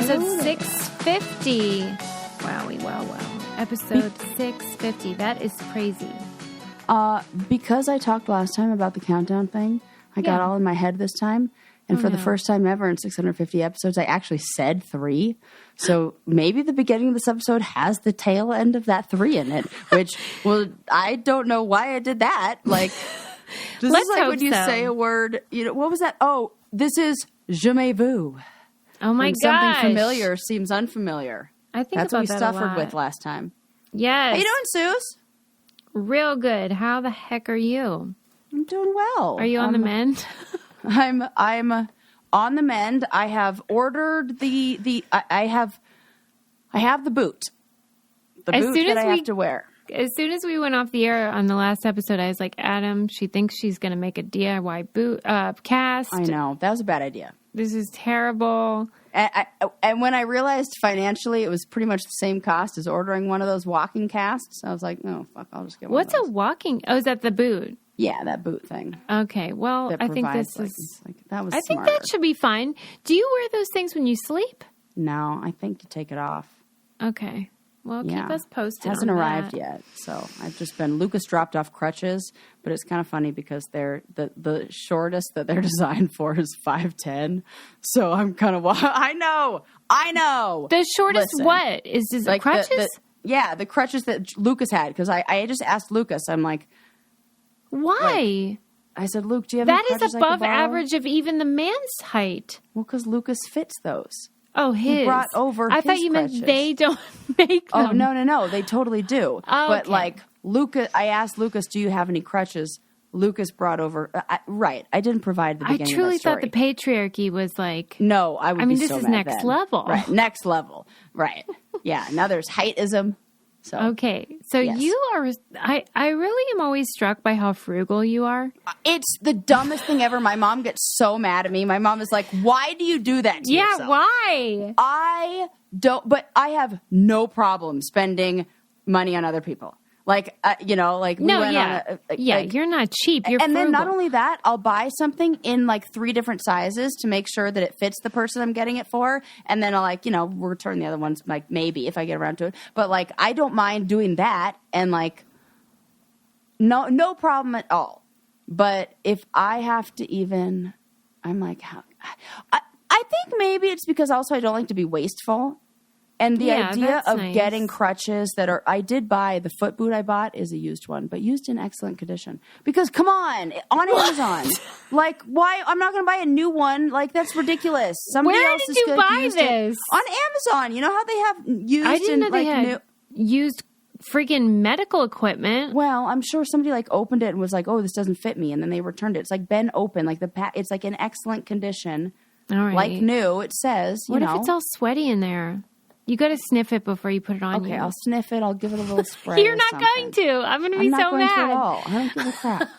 Episode 650. Wowie, wow. Episode 650. That is crazy. Because I talked last time about the countdown thing, I got all in my head this time. And for the first time ever in 650 episodes, I actually said 3. So maybe the beginning of this episode has the tail end of that 3 in it, which, well, I don't know why I did that. Like, this is like when you say a word, you know, what was that? Oh, this is je me vu. Oh my gosh. Something familiar seems unfamiliar. I think that's about what we that suffered with last time. Yes. How you doing, Suze? Real good. How the heck are you? I'm doing well. Are you on the mend? I'm on the mend. I have ordered I have the boot. The boot that I have to wear. As soon as we went off the air on the last episode, I was like, Adam, she thinks she's going to make a DIY boot cast. I know. That was a bad idea. This is terrible. And when I realized financially it was pretty much the same cost as ordering one of those walking casts, I was like, no, fuck, I'll just get one What's of those. a walking? Oh, is that the boot? Yeah, that boot thing. Okay, well, I think this is... that was I think smarter. that should be fine. Do you wear those things when you sleep? No, I think you take it off. Okay. Well, keep us posted. It hasn't on arrived that. yet, so I've just been... Lucas dropped off crutches, but it's kind of funny because they're the shortest that they're designed for is 5'10". So I'm kind of... I know! The shortest what? Is like crutches? The crutches that Lucas had, because I just asked Lucas, I'm like... Why? I said, Luke, do you have any crutches That is above average of even the man's height. Well, because Lucas fits those. Oh, his. He brought over I thought you crutches. meant they don't make them. Oh, no. They totally do. Oh, but, okay. like, Lucas, I asked Lucas, do you have any crutches? Lucas brought over... I didn't provide the beginning I truly of the story. thought the patriarchy was like... No, I would be so this is mad next then. level. Right, next level. Right. Yeah, now there's heightism. So Okay, so yes. you are... I really am always struck by how frugal you are. It's the dumbest thing ever. My mom gets so mad at me. My mom is like, why do you do that to yourself? Yeah, why? I don't... But I have no problem spending money on other people. Like, we went on you're not cheap. You're and frugal. then not only that, I'll buy something in like 3 different sizes to make sure that it fits the person I'm getting it for. And then I'll return the other ones, like maybe if I get around to it. But like, I don't mind doing that. And like, no problem at all. But if I have to even, I'm like, I think maybe it's because also I don't like to be wasteful. And the idea of getting crutches that are... I did buy... The foot boot I bought is a used one, but used in excellent condition. Because, come on Amazon. Like, why... I'm not going to buy a new one. Like, that's ridiculous. Somebody Where else did is you gonna buy use this? It. On Amazon. You know how they have used... I didn't know they had new... used freaking medical equipment. Well, I'm sure somebody like opened it and was like, oh, this doesn't fit me. And then they returned it. It's like been open. Like it's like in excellent condition. All right. Like new. It says, What if it's all sweaty in there? You got to sniff it before you put it on. Okay, I'll sniff it. I'll give it a little spray. You're not going to. I'm going to be so I'm not going mad. to at all. I don't give a crap.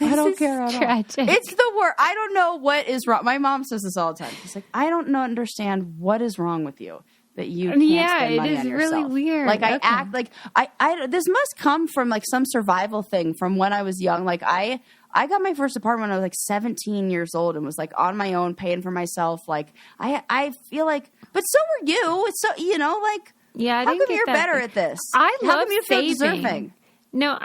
I don't care at all. It's the worst. I don't know what is wrong. My mom says this all the time. She's like, I don't understand what is wrong with you that you can't spend money on yourself. Yeah, it is really weird. Like I act like I. This must come from like some survival thing from when I was young. Like I got my first apartment when I was like 17 years old and was like on my own, paying for myself. Like I feel like, but so were you. It's so like. Yeah, how come you're better at this? I how love come you feel saving. deserving? No,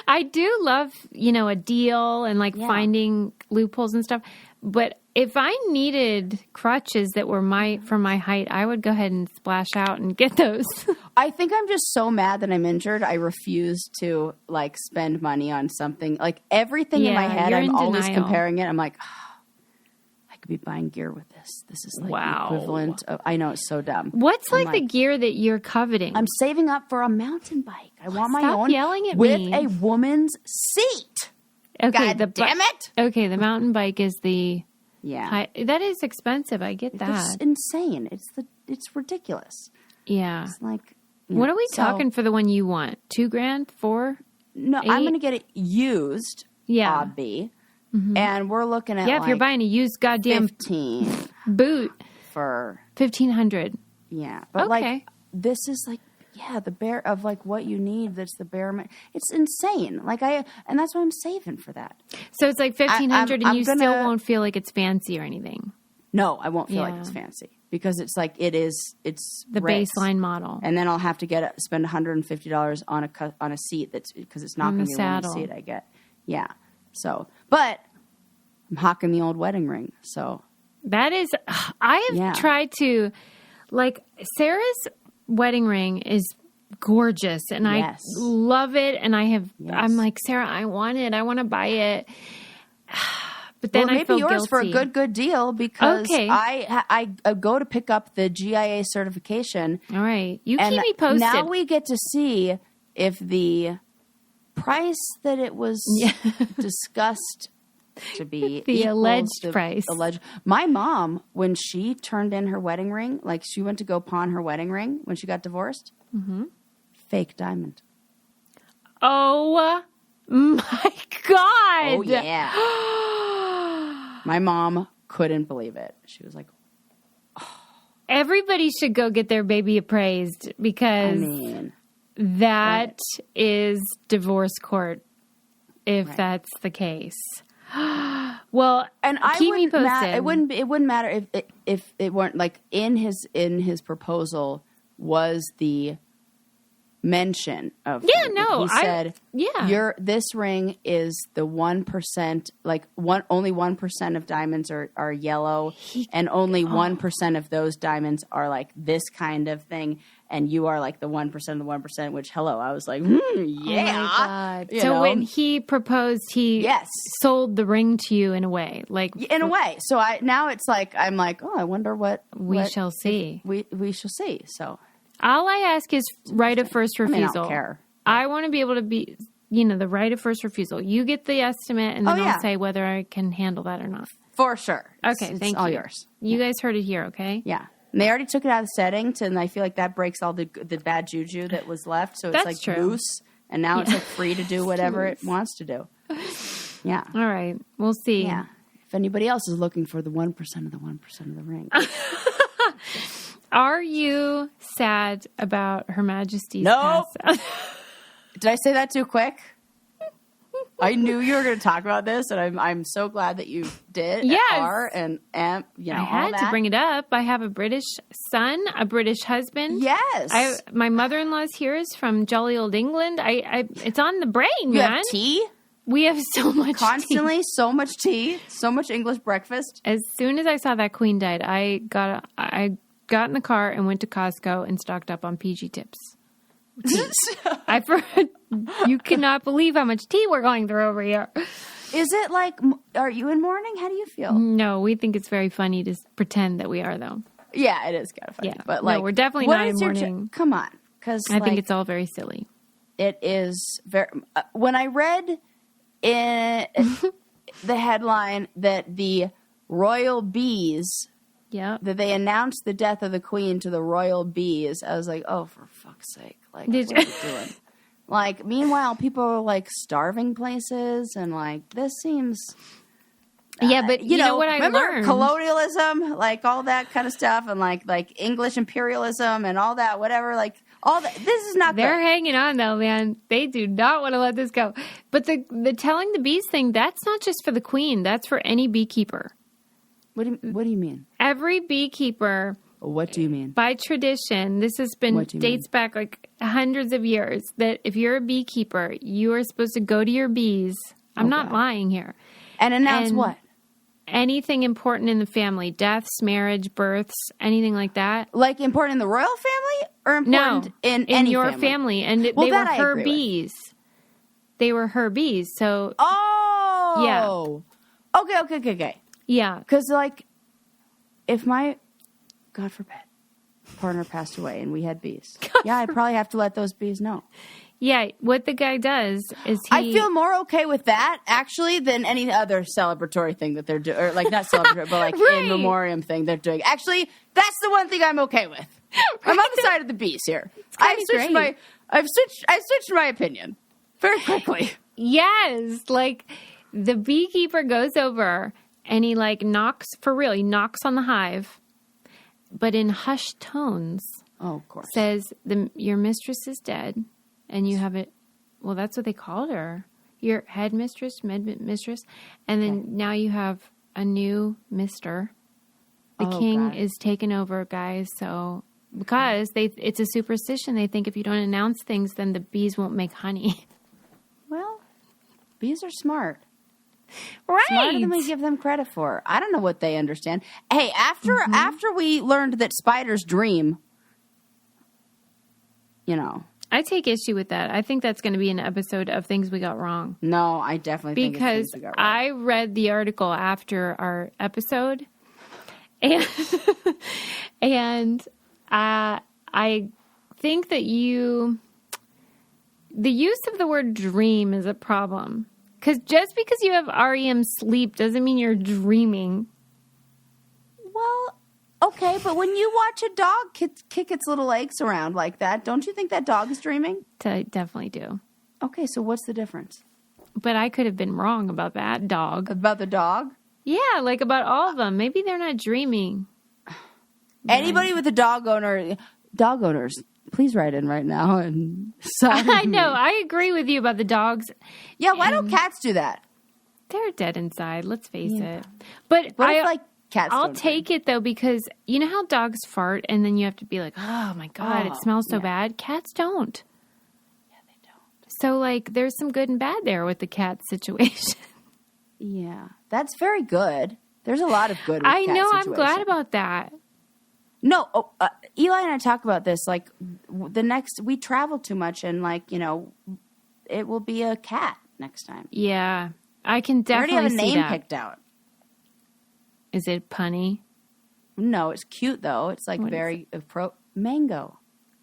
I do love, a deal and like finding loopholes and stuff. But if I needed crutches that were for my height, I would go ahead and splash out and get those. I think I'm just so mad that I'm injured. I refuse to like spend money on something. Like everything in my head, I'm always comparing it. I'm like, I could be buying gear with this. This is like the equivalent of, I know it's so dumb. What's like the gear that you're coveting? I'm saving up for a mountain bike. I want my own yelling at with me. a woman's seat. Okay, God damn it. Okay, the mountain bike is the Yeah. that is expensive. I get that. It's insane. It's ridiculous. Yeah. It's like what are we talking for the one you want? $2,000? $4,000? No, I'm going to get it used. Yeah. Obby. Mm-hmm. And we're looking at if you're buying a used goddamn 15 boot for $1,500. Yeah. But like this is like the bare of like what you need. That's the bare. It's insane. Like and that's why I'm saving for that. So it's like $1,500, and you still won't feel like it's fancy or anything. No, I won't feel like it's fancy because it's like it's the Ritz. baseline model. And then I'll have to spend $150 on a seat that's because it's not going to be the only seat I get. Yeah. So, but I'm hawking the old wedding ring. So that is, I have tried to, like, Sarah's wedding ring is gorgeous and I love it. And I'm like, Sarah, I want it. I want to buy it. But then I feel maybe yours guilty. for a good deal because I go to pick up the GIA certification. All right. You keep me posted. Now we get to see if the price that it was discussed to be the alleged price. My mom, when she turned in her wedding ring, like she went to go pawn her wedding ring when she got divorced, fake diamond. Oh my God. Oh yeah. My mom couldn't believe it. She was like, everybody should go get their baby appraised because that is divorce court if that's the case. Well, and keep me posted. It wouldn't matter if it weren't like in his proposal was the mention of he said this ring is the 1%, like only 1% of diamonds are yellow and only 1% of those diamonds are like this kind of thing, and you are like the 1% of the 1%, which I was like oh my God. So when he proposed he sold the ring to you in a way, so now it's like I'm like, I wonder what we shall see. We shall see. So all I ask is right of first refusal. I don't care. I want to be able to be, the right of first refusal. You get the estimate, and then I'll say whether I can handle that or not. For sure. Okay, it's all yours. You guys heard it here, okay? Yeah. And they already took it out of the settings, and I feel like that breaks all the bad juju that was left. So it's like loose, and now it's like free to do whatever it wants to do. Yeah. All right. We'll see. Yeah. If anybody else is looking for the 1% of the 1% of the ring. Are you sad about Her Majesty's No. pass? Did I say that too quick? I knew you were going to talk about this, and I'm so glad that you did. Yes. I had to bring it up. I have a British son, a British husband. Yes. My mother-in-law's here is from jolly old England. It's on the brain, man. You have tea? We have so much constantly tea. So much tea, so much English breakfast. As soon as I saw that Queen died, I got in the car and went to Costco and stocked up on PG Tips. You cannot believe how much tea we're going through over here. Is it like, are you in mourning? How do you feel? No, we think it's very funny to pretend that we are, though. Yeah, it is kind of funny. Yeah. But no, we're definitely not in mourning. Come on. Because I think it's all very silly. It is very... when I read in the headline that the royal bees... Yeah. That they announced the death of the Queen to the royal bees. I was like, oh, for fuck's sake. Like, what are you doing? Like, meanwhile, people are, like, starving places, and, like, this seems... yeah, but you know what I remember learned? Colonialism, like, all that kind of stuff, and, like English imperialism and all that, whatever, like, all that. This is not They're hanging on, though, man. They do not want to let this go. But the telling the bees thing, that's not just for the Queen. That's for any beekeeper. What do you mean? Every beekeeper. What do you mean? By tradition, this has been dates back like hundreds of years, that if you're a beekeeper, you are supposed to go to your bees. I'm not lying here. And announce what? Anything important in the family. Deaths, marriage, births, anything like that. Like important in the royal family? Or important in any your family. And they were her bees. They were her bees. So. Oh! Yeah. Okay. Yeah. Because, like, if my, God forbid, partner passed away and we had bees, I'd probably have to let those bees know. Yeah, what the guy does is I feel more okay with that, actually, than any other celebratory thing that they're doing. Or, like, not celebratory, but, like, in memoriam thing they're doing. Actually, that's the one thing I'm okay with. I'm on the side of the bees here. I've switched my opinion very quickly. Yes, like, the beekeeper goes over... and he, like, knocks, for real, he knocks on the hive, but in hushed tones. Oh, of course. Says, your mistress is dead, and you have it, well, that's what they called her. Your head mistress, mistress, and then now you have a new mister, The king is taken over, guys. So because it's a superstition. They think if you don't announce things, then the bees won't make honey. Well, bees are smart. Right. Smarter than we give them credit for. I don't know what they understand. Hey, after we learned that spiders dream, I take issue with that. I think that's going to be an episode of Things We Got Wrong. No, I definitely think it's Things We Got Wrong. I read the article after our episode, and I think that the use of the word dream is a problem. Because just because you have REM sleep doesn't mean you're dreaming. Well, okay, but when you watch a dog kick its little legs around like that, don't you think that dog is dreaming? I definitely do. Okay, so what's the difference? But I could have been wrong about that dog. About the dog? Yeah, like about all of them. Maybe they're not dreaming. Anybody with a dog owners, please write in right now and sign I know. I agree with you about the dogs. Yeah, why don't cats do that? They're dead inside. Let's face it. But what if, cats I'll don't take it though, because you know how dogs fart and then you have to be like, oh my God, it smells so bad. Cats don't. Yeah, they don't. So there's some good and bad there with the cat situation. Yeah, that's very good. There's a lot of good with I know. cat I'm glad about that. No, Eli and I talk about this. We travel too much, and it will be a cat next time. Yeah, I can definitely see that. We already have a name picked out. Is it punny? No, it's cute though. It's very mango.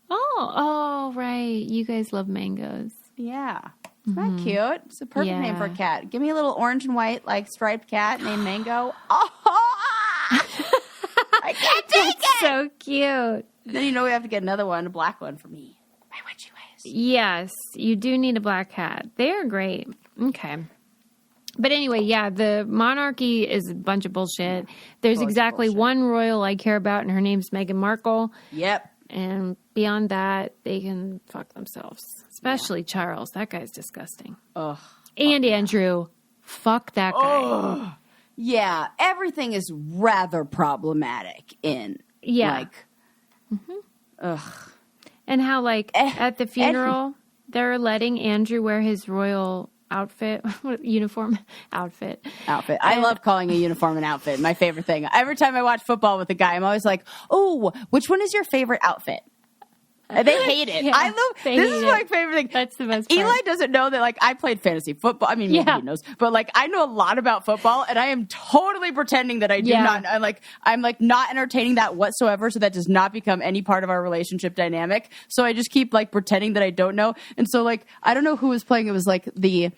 Oh, right. You guys love mangoes. Yeah, isn't that cute? It's a perfect name for a cat. Give me a little orange and white striped cat named Mango. Oh. I can't take it. So cute. Then we have to get another one, a black one for me. My witchy ways. Yes, you do need a black cat. They are great. Okay. But anyway, the monarchy is a bunch of bullshit. There's exactly one royal I care about, and her name's Meghan Markle. Yep. And beyond that, they can fuck themselves. Especially Charles. That guy's disgusting. Ugh. And Andrew. Fuck that guy. Ugh. Yeah, everything is rather problematic in ugh. And how at the funeral they're letting Andrew wear his royal uniform outfit. I love calling a uniform an outfit. My favorite thing. Every time I watch football with a guy, I'm always like, "Oh, which one is your favorite outfit?" They hate it. Yeah, this is my favorite thing. That's the best part. Eli doesn't know that I played fantasy football. I mean, maybe he knows, but I know a lot about football, and I am totally pretending that I do not. I'm not entertaining that whatsoever, so that does not become any part of our relationship dynamic. So I just keep pretending that I don't know, and so I don't know who was playing. It was the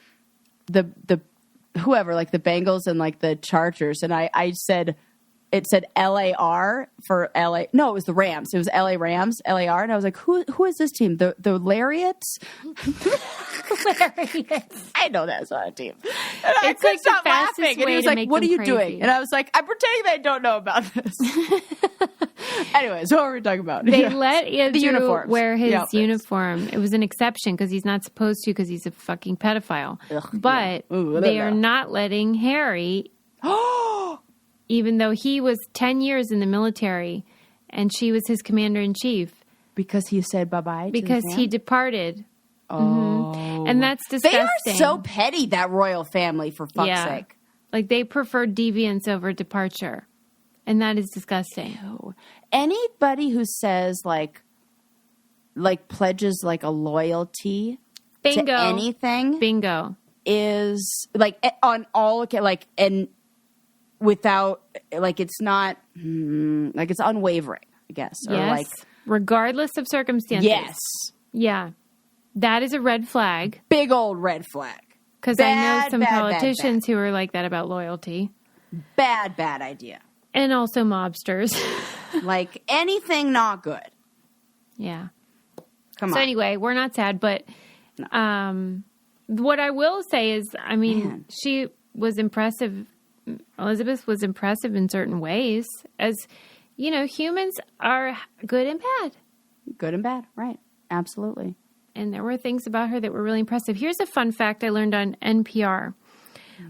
whoever, the Bengals and the Chargers, and I said. It said LAR for LA. No, it was the Rams. It was LA Rams, LAR. And I was like, who is this team? The Lariats? Lariats. I know that's not a team. And I couldn't stop laughing. And he was like, what are you doing? And I was like, I'm pretending that I don't know about this. Anyways, what were we talking about? They let Andrew wear his uniform. It was an exception because he's not supposed to because he's a fucking pedophile. Ugh, but they are not letting Harry... even though he was 10 years in the military and she was his commander-in-chief. Because he said bye-bye because he departed. Oh. Mm-hmm. And that's disgusting. They are so petty, that royal family, for fuck's sake. They prefer deviance over departure. And that is disgusting. Ew. Anybody who says, pledges, a loyalty to anything. Bingo. Is, on all, and... without it's not it's unwavering, I guess. Yes. Or regardless of circumstances. Yes. Yeah. That is a red flag. Big old red flag. Because I know some politicians who are like that about loyalty. Bad idea. And also mobsters. Anything not good. Yeah. Come on. So anyway, we're not sad, but what I will say is, she was impressive. Elizabeth was impressive in certain ways. As, humans are good and bad. Good and bad, right. Absolutely. And there were things about her that were really impressive. Here's a fun fact I learned on NPR.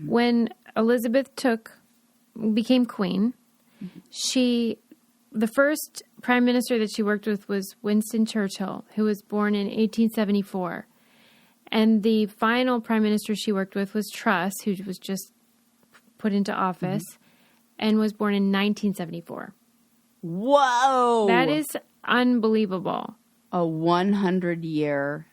When Elizabeth became queen, The first prime minister that she worked with was Winston Churchill, who was born in 1874. And the final prime minister she worked with was Truss, who was just put into office and was born in 1974. Whoa! That is unbelievable. A 100-year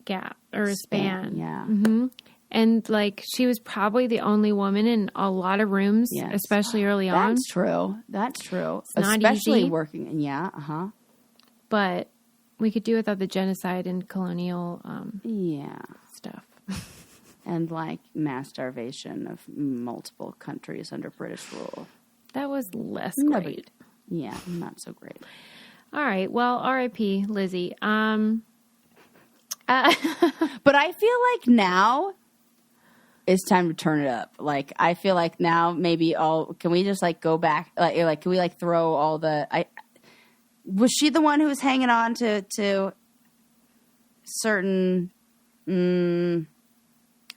gap or a span. Yeah. Mm-hmm. And like she was probably the only woman in a lot of rooms, especially early on. That's true. It's not especially easy. Working. Yeah. But we could do without the genocide and colonial stuff. And like mass starvation of multiple countries under British rule. That was less No, great. Yeah, not so great. All right. Well, R.I.P. Lizzie. But I feel like now it's time to turn it up. Like, I feel like now maybe can we just like go back? Like, can we like throw all was she the one who was hanging on to certain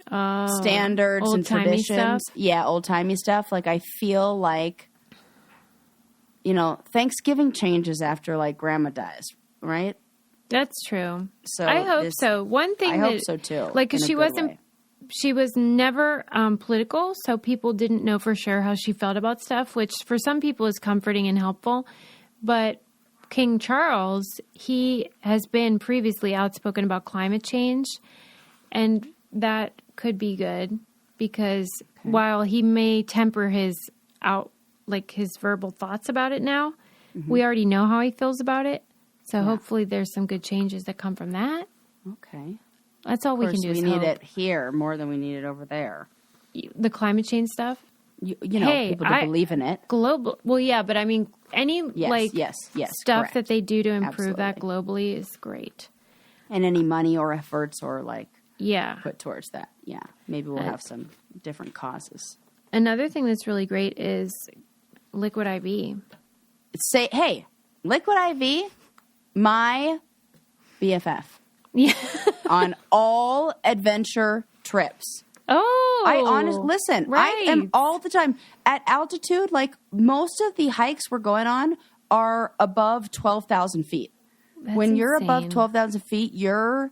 standards and traditions? Stuff? Yeah, old-timey stuff. Like, I feel like, Thanksgiving changes after like grandma dies, right? That's true. So I hope so. One thing I hope so too. Like, because she was never political, so people didn't know for sure how she felt about stuff, which for some people is comforting and helpful. But King Charles, he has been previously outspoken about climate change, and that could be good because while he may temper his verbal thoughts about it now, we already know how he feels about it. So hopefully there's some good changes that come from that. Okay. That's all we can do. We need it here more than we need it over there. The climate change stuff? People to believe in it. Global. Well, yeah, but I mean, any stuff correct. that they do to improve that globally is great. And any money or efforts or Yeah. put towards that. Yeah. Maybe we'll have some different causes. Another thing that's really great is Liquid IV. Hey, Liquid IV, my BFF. Yeah. On all adventure trips. Oh. Listen, right. I am all the time at altitude. Like, most of the hikes we're going on are above 12,000 feet. When you're above 12,000 feet, you're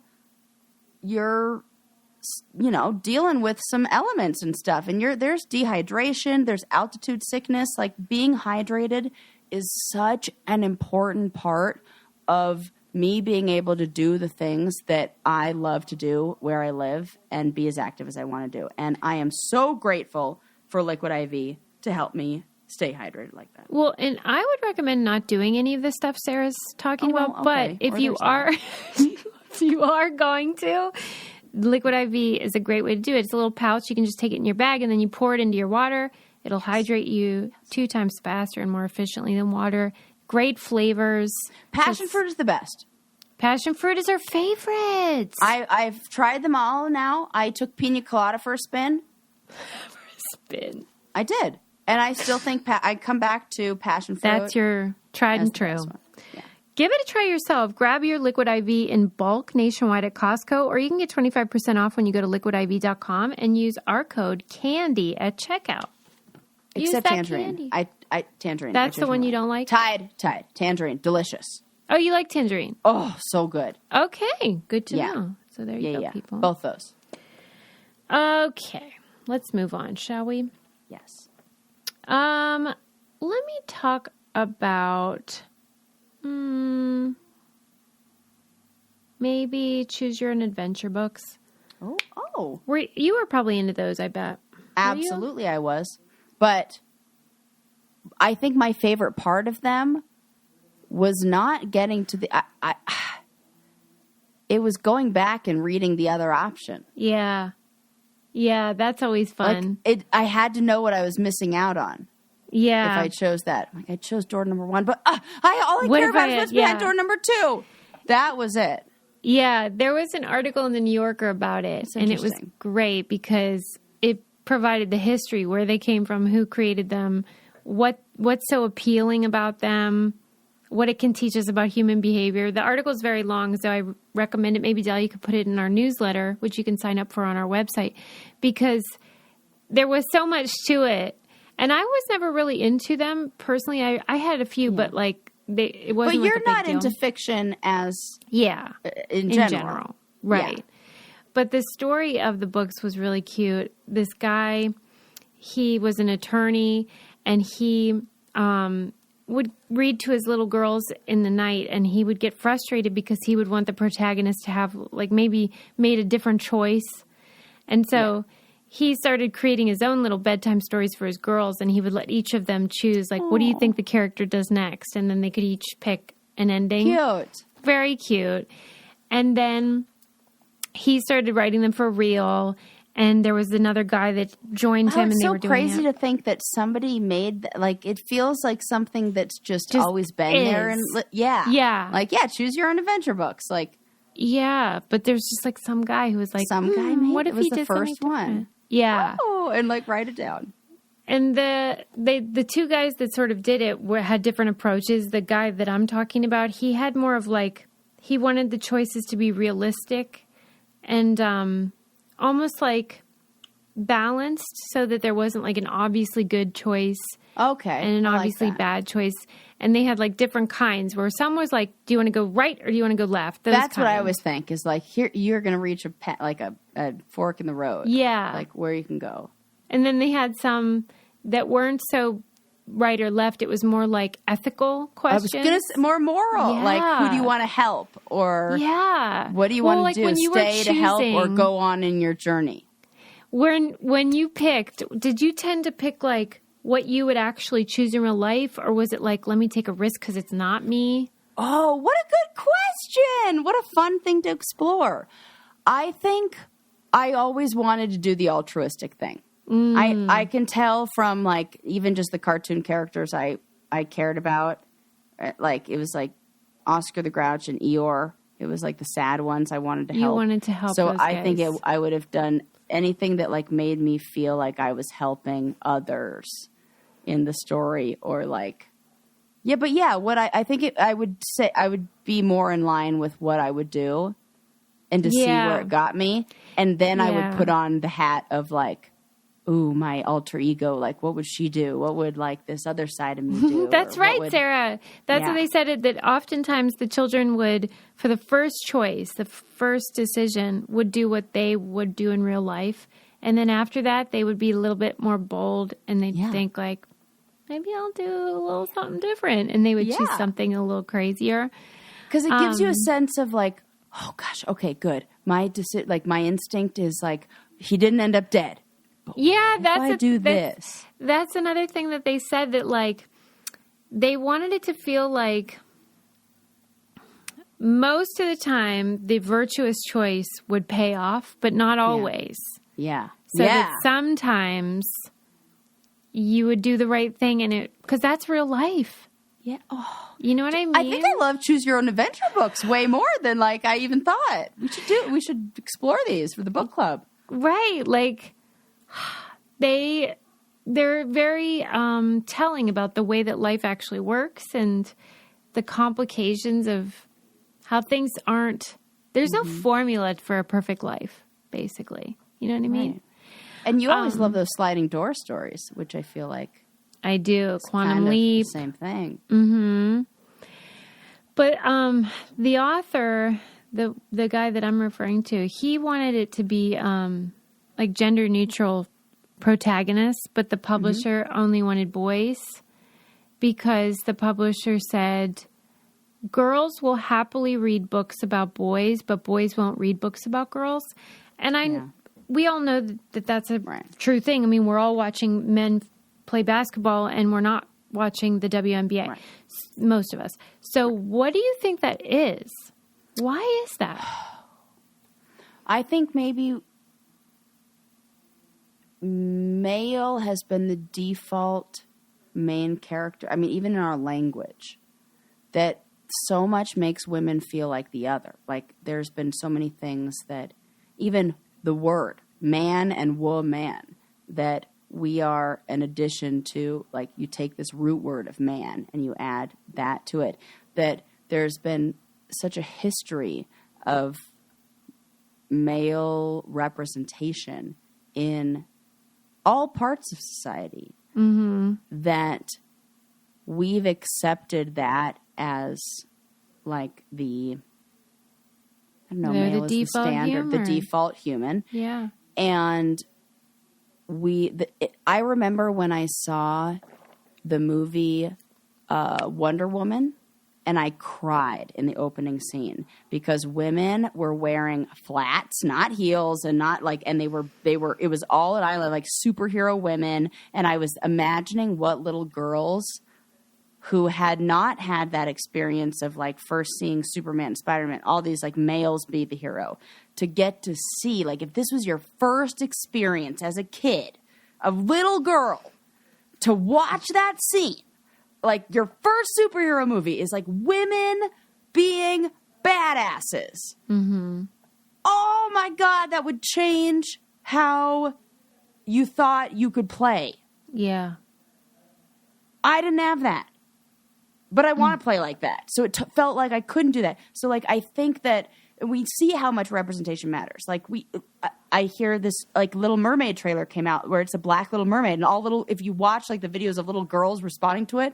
dealing with some elements and stuff. And there's dehydration, there's altitude sickness. Like, being hydrated is such an important part of me being able to do the things that I love to do where I live and be as active as I want to do. And I am so grateful for Liquid IV to help me stay hydrated like that. Well, and I would recommend not doing any of the stuff Sarah's talking about. Okay. But if you are, if you are going to, Liquid IV is a great way to do it. It's a little pouch. You can just take it in your bag and then you pour it into your water. It'll hydrate you 2 times faster and more efficiently than water. Great flavors. Passion fruit is the best. Passion fruit is our favorite. I've tried them all now. I took pina colada for a spin. I did. And I still think I come back to passion fruit. That's your tried and true. Yeah. Give it a try yourself. Grab your Liquid IV in bulk nationwide at Costco, or you can get 25% off when you go to liquidiv.com and use our code CANDY at checkout. Except tangerine. Tangerine. That's the one you don't like? Tide. Tangerine. Delicious. Oh, you like tangerine? Oh, so good. Okay. Good to know. So there you go, people. Both those. Okay. Let's move on, shall we? Yes. Let me talk about maybe Choose Your Own Adventure books. Oh. You were probably into those, I bet. Absolutely, I was. But I think my favorite part of them was not getting to it was going back and reading the other option. Yeah. Yeah, that's always fun. I had to know what I was missing out on. Yeah. If I chose that. Like, I chose door number 1, but all I care about is what's behind door number 2. That was it. Yeah, there was an article in the New Yorker about it, and it was great because it provided the history, where they came from, who created them, what's so appealing about them, what it can teach us about human behavior. The article is very long, so I recommend it. Maybe, Dahlia, you could put it in our newsletter, which you can sign up for on our website, because there was so much to it. And I was never really into them personally. I had a few, but like it wasn't. But you're like a not big deal. into fiction as in general. general. Right? Yeah. But the story of the books was really cute. This guy, he was an attorney, and he would read to his little girls in the night, and he would get frustrated because he would want the protagonist to have like maybe made a different choice. And so he started creating his own little bedtime stories for his girls, and he would let each of them choose, like, what do you think the character does next? And then they could each pick an ending. Cute. Very cute. And then he started writing them for real, and there was another guy that joined him, and they were doing it. It's so crazy to think that somebody made, like, it feels like something that's just always been there. And Yeah. Like, choose your own adventure books. Like, yeah, but there's just like some guy who was like, some guy made what if it was he the did first something one. different? Yeah. Oh, and like write it down. And the two guys that sort of did it had different approaches. The guy that I'm talking about, he had more of like, he wanted the choices to be realistic and almost like balanced so that there wasn't like an obviously good choice Okay. and an obviously bad choice. And they had like different kinds where some was like, do you want to go right or do you want to go left? That's what I always think is like, here, you're going to reach a fork in the road. Yeah. Like where you can go. And then they had some that weren't so right or left. It was more like ethical questions. I was going to say more moral. Yeah. Like, who do you want to help? Or what do you want to do? Stay to help or go on in your journey? When you picked, did you tend to pick like what you would actually choose in real life? Or was it like, let me take a risk because it's not me? Oh, what a good question. What a fun thing to explore. I think I always wanted to do the altruistic thing. I can tell from like even just the cartoon characters I cared about. Like it was like Oscar the Grouch and Eeyore. It was like the sad ones I wanted to help. You wanted to help So those I guys. think I would have done anything that like made me feel like I was helping others in the story or like, what I think I would say I would be more in line with what I would do and to see where it got me. And then I would put on the hat of like, ooh, my alter ego, like what would she do? What would like this other side of me do? That's right, Sarah. That's what they said, that oftentimes the children would, for the first choice, the first decision, would do what they would do in real life. And then after that, they would be a little bit more bold and they'd think like, maybe I'll do a little something different. And they would choose something a little crazier. Because it gives you a sense of like, oh gosh, okay, good. My instinct is like, he didn't end up dead. But that's another thing that they said, that like they wanted it to feel like most of the time the virtuous choice would pay off, but not always. Yeah. So that sometimes you would do the right thing because that's real life. Yeah. Oh, you know what I mean? I think I love Choose Your Own Adventure books way more than like I even thought. We should explore these for the book club. Right. Like they're very telling about the way that life actually works and the complications of how things aren't. There's no formula for a perfect life, basically. You know what I mean? Right. And you always love those sliding door stories, which I feel like I do. Quantum Leap, the same thing. Mm-hmm. But the author, the guy that I'm referring to, he wanted it to be like gender neutral protagonists, but the publisher only wanted boys because the publisher said girls will happily read books about boys, but boys won't read books about girls. And we all know that that's a true thing. I mean, we're all watching men play basketball and we're not watching the WNBA, most of us. So what do you think that is? Why is that? I think maybe male has been the default main character. I mean, even in our language, that so much makes women feel like the other. Like there's been so many things that even the word man and woman, that we are an addition to, like you take this root word of man and you add that to it, that there's been such a history of male representation in all parts of society. that we've accepted that as like the, I don't know, male is the standard, the default human. Yeah. And I remember when I saw the movie Wonder Woman, and I cried in the opening scene because women were wearing flats, not heels, and not like, and they were, it was all an island, like superhero women. And I was imagining what little girls who had not had that experience of like first seeing Superman, Spider-Man, all these like males be the hero, to get to see, like, if this was your first experience as a kid, a little girl, to watch that scene, like your first superhero movie is like women being badasses. Mm-hmm. Oh my God, that would change how you thought you could play. Yeah. I didn't have that, but I want to play like that. So it felt like I couldn't do that. So like, I think that we see how much representation matters. Like I hear this like Little Mermaid trailer came out where it's a black Little Mermaid, and if you watch like the videos of little girls responding to it,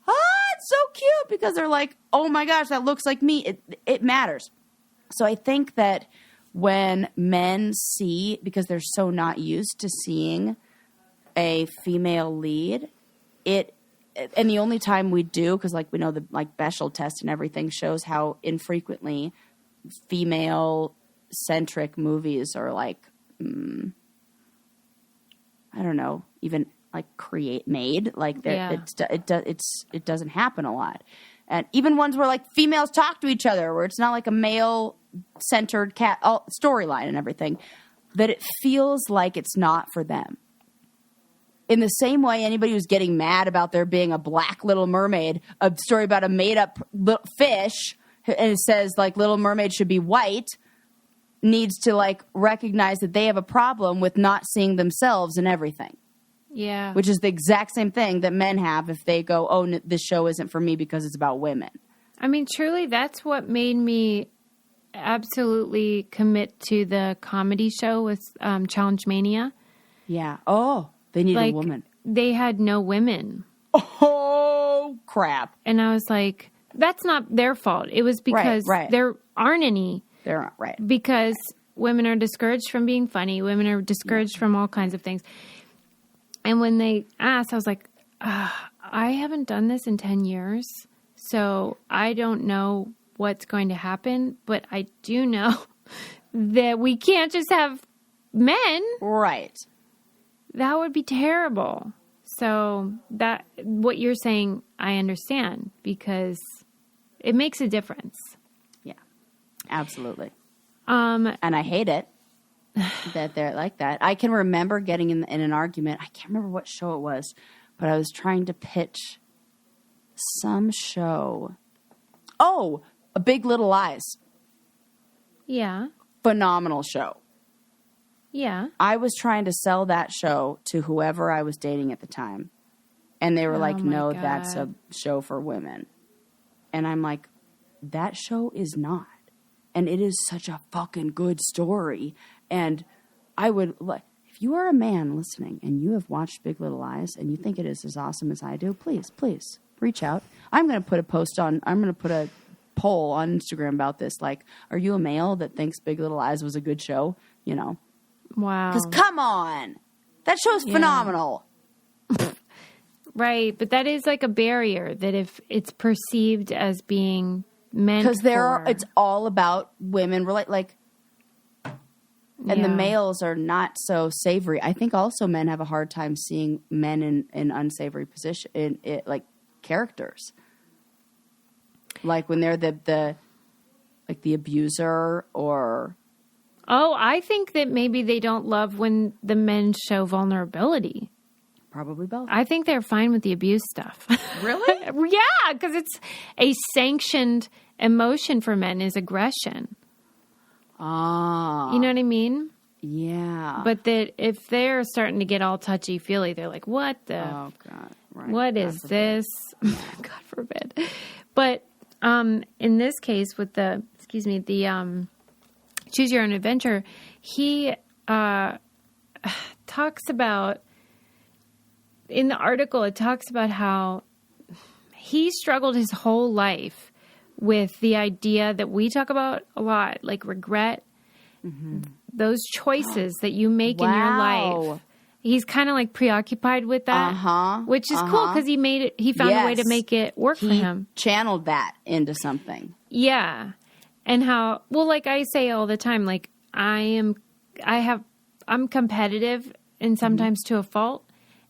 it's so cute because they're like, oh my gosh, that looks like me. It matters. So I think that when men see, because they're so not used to seeing a female lead, and the only time we do, because like we know the like Bechdel test and everything shows how infrequently female-centric movies are like, I don't know, even like made. Like it doesn't happen a lot. And even ones where like females talk to each other, where it's not like a male-centered storyline and everything, that it feels like it's not for them. In the same way, anybody who's getting mad about there being a black Little Mermaid, a story about a made-up fish, and it says like Little Mermaid should be white, needs to like recognize that they have a problem with not seeing themselves in everything. Yeah. Which is the exact same thing that men have if they go, oh, this show isn't for me because it's about women. I mean, truly, that's what made me absolutely commit to the comedy show with Challenge Mania. Yeah. Oh, they need a woman. They had no women. Oh, crap. And I was like, that's not their fault. It was because there aren't any. They're not, right. Because women are discouraged from being funny. Women are discouraged from all kinds of things. And when they asked, I was like, I haven't done this in 10 years, so I don't know what's going to happen. But I do know that we can't just have men. Right. That would be terrible. So that what you're saying, I understand, because it makes a difference. Yeah, absolutely. And I hate it that they're like that. I can remember getting in an argument. I can't remember what show it was, but I was trying to pitch some show. Oh, A Big Little Lies. Yeah. Phenomenal show. Yeah. I was trying to sell that show to whoever I was dating at the time. And they were like, no, God. That's a show for women. And I'm like, that show is not. And it is such a fucking good story. And I would, if you are a man listening and you have watched Big Little Lies and you think it is as awesome as I do, please reach out. I'm going to put a poll on Instagram about this. Like, are you a male that thinks Big Little Lies was a good show? You know? Wow. Because come on. That show's phenomenal. Right. But that is like a barrier that if it's perceived as being meant because it's all about women and the males are not so savory. I think also men have a hard time seeing men in unsavory position like characters. Like when they're the abuser or. Oh, I think that maybe they don't love when the men show vulnerability. Probably both. I think they're fine with the abuse stuff. Really? Yeah, because it's a sanctioned emotion for men is aggression. Ah. You know what I mean? Yeah. But that if they're starting to get all touchy-feely, they're like, what the? Oh, God. Right. What is this? God forbid. But in this case with the Choose Your Own Adventure, he talks about in the article, it talks about how he struggled his whole life with the idea that we talk about a lot, like regret, those choices that you make in your life. He's kind of like preoccupied with that, which is cool because he found a way to make it work for him. Channeled that into something. Yeah. And how, well, like I say all the time, like I'm competitive and sometimes to a fault.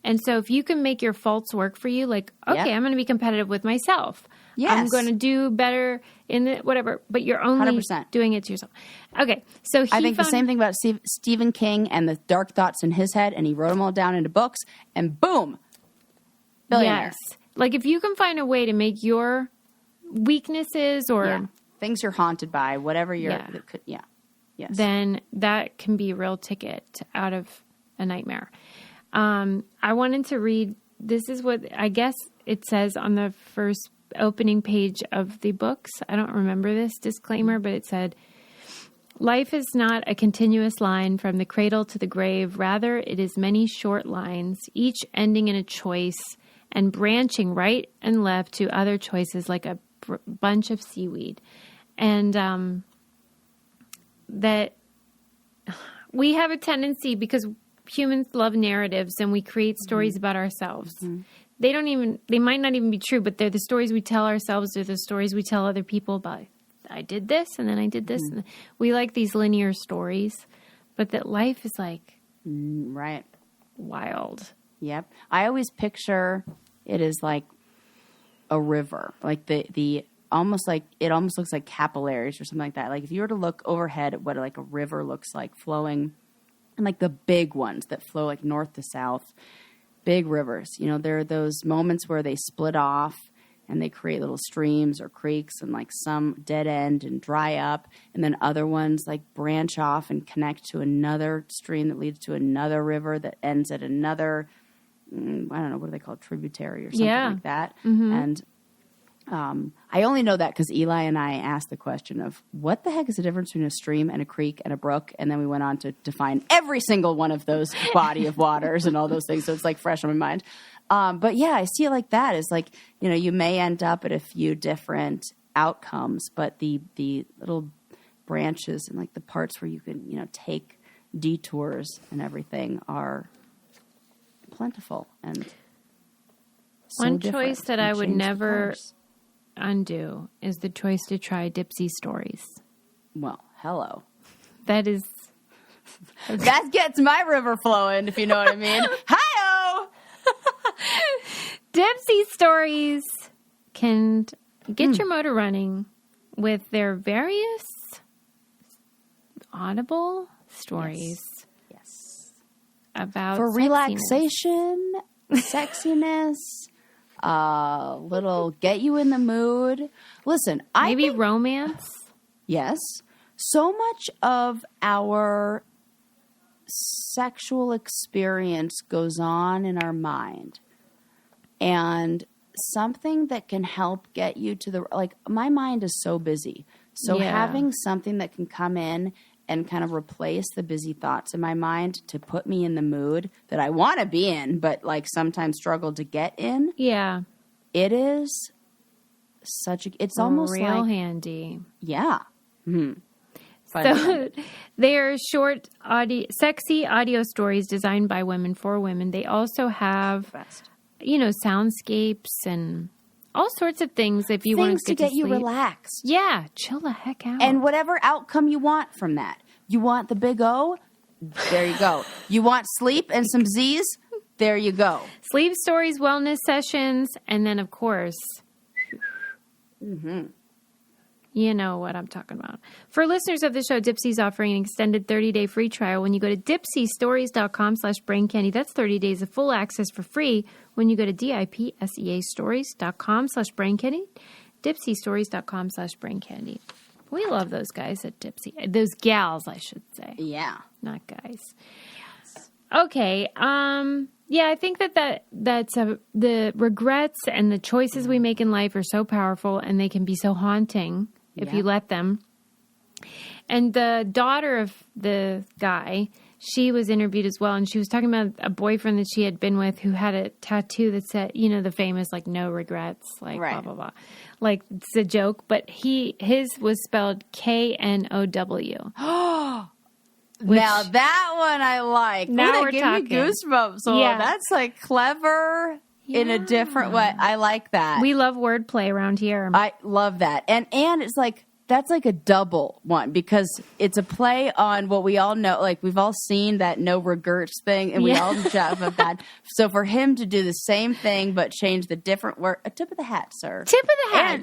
And so if you can make your faults work for you, like, okay, I'm going to be competitive with myself. Yes. I'm going to do better in the whatever, but you're only 100%. Doing it to yourself. Okay. So I think the same thing about Stephen King and the dark thoughts in his head, and he wrote them all down into books, and boom, billionaire. Yes. Like if you can find a way to make your weaknesses or things you're haunted by, whatever you're, yes, then that can be a real ticket out of a nightmare. I wanted to read, this is what I guess it says on the first opening page of the books. I don't remember this disclaimer, but it said, life is not a continuous line from the cradle to the grave. Rather, it is many short lines, each ending in a choice and branching right and left to other choices like a bunch of seaweed. And that we have a tendency, because humans love narratives and we create stories about ourselves. They might not even be true, but they're the stories we tell ourselves. They're the stories we tell other people about. I did this and then I did this. And we like these linear stories, but that life is like wild. Yep. I always picture it as like a river, like the almost like, it almost looks like capillaries or something like that. Like if you were to look overhead at what like a river looks like flowing, and like the big ones that flow like north to south, big rivers, you know, there are those moments where they split off and they create little streams or creeks and like some dead end and dry up. And then other ones like branch off and connect to another stream that leads to another river that ends at another, I don't know, what do they call it? Tributary or something like that. And I only know that because Eli and I asked the question of what the heck is the difference between a stream and a creek and a brook? And then we went on to define every single one of those body of waters and all those things. So it's like fresh on my mind. But yeah, I see it like that. It's like, you know, you may end up at a few different outcomes, but the little branches and like the parts where you can, you know, take detours and everything are plentiful. And so one choice that I would never undo is the choice to try Dipsy Stories. Well, hello. That is... that gets my river flowing, if you know what I mean. Hi-oh! Dipsy Stories can get your motor running with their various audible stories. Yes. About for relaxation, sexiness, little get you in the mood. Listen, maybe romance. Yes. So much of our sexual experience goes on in our mind. And something that can help get you to the, like, my mind is so busy. So having something that can come in and kind of replace the busy thoughts in my mind to put me in the mood that I want to be in, but like sometimes struggle to get in. Yeah. It is such a, it's almost real like, handy. Yeah. So they are short, sexy audio stories designed by women for women. They also have, you know, soundscapes and all sorts of things if you want to get you relaxed. Yeah, chill the heck out. And whatever outcome you want from that. You want the big O? There you go. You want sleep and some Z's? There you go. Sleep stories, wellness sessions, and then, of course, you know what I'm talking about. For listeners of the show, Dipsy's offering an extended 30-day free trial when you go to dipsystories.com/braincandy. That's 30 days of full access for free when you go to dipseastories.com/braincandy, dipsystories.com/braincandy. We love those guys at Dipsy. Those gals, I should say. Yeah. Not guys. Yes. Okay. Yeah, I think that's the regrets and the choices we make in life are so powerful, and they can be so haunting if you let them. And the daughter of the guy, she was interviewed as well, and she was talking about a boyfriend that she had been with who had a tattoo that said, the famous, like, no regrets, like, blah, blah, blah. Like, it's a joke, but his was spelled Know. Now that one I like. Now we're give talking. Me goosebumps. So that's like clever in a different way. I like that. We love wordplay around here. I love that. And it's like, that's like a double one because it's a play on what we all know. Like we've all seen that no regrets thing and we all have of that. So for him to do the same thing but change the different word, a tip of the hat, sir. Tip of the hat,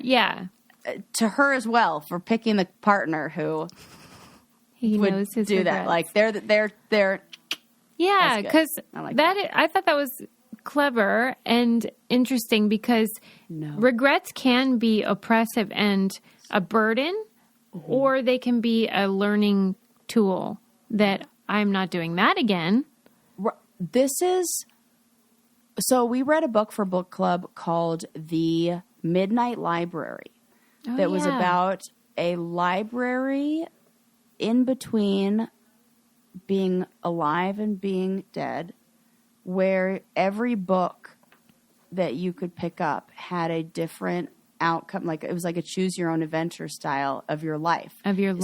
and to her as well for picking the partner who he would knows his do regrets. that. Like they're yeah, because like I thought that was clever and interesting because regrets can be oppressive and a burden, or they can be a learning tool that I'm not doing that again. So we read a book for book club called The Midnight Library that was about a library in between being alive and being dead, where every book that you could pick up had a different outcome. Like it was like a choose your own adventure style of your life.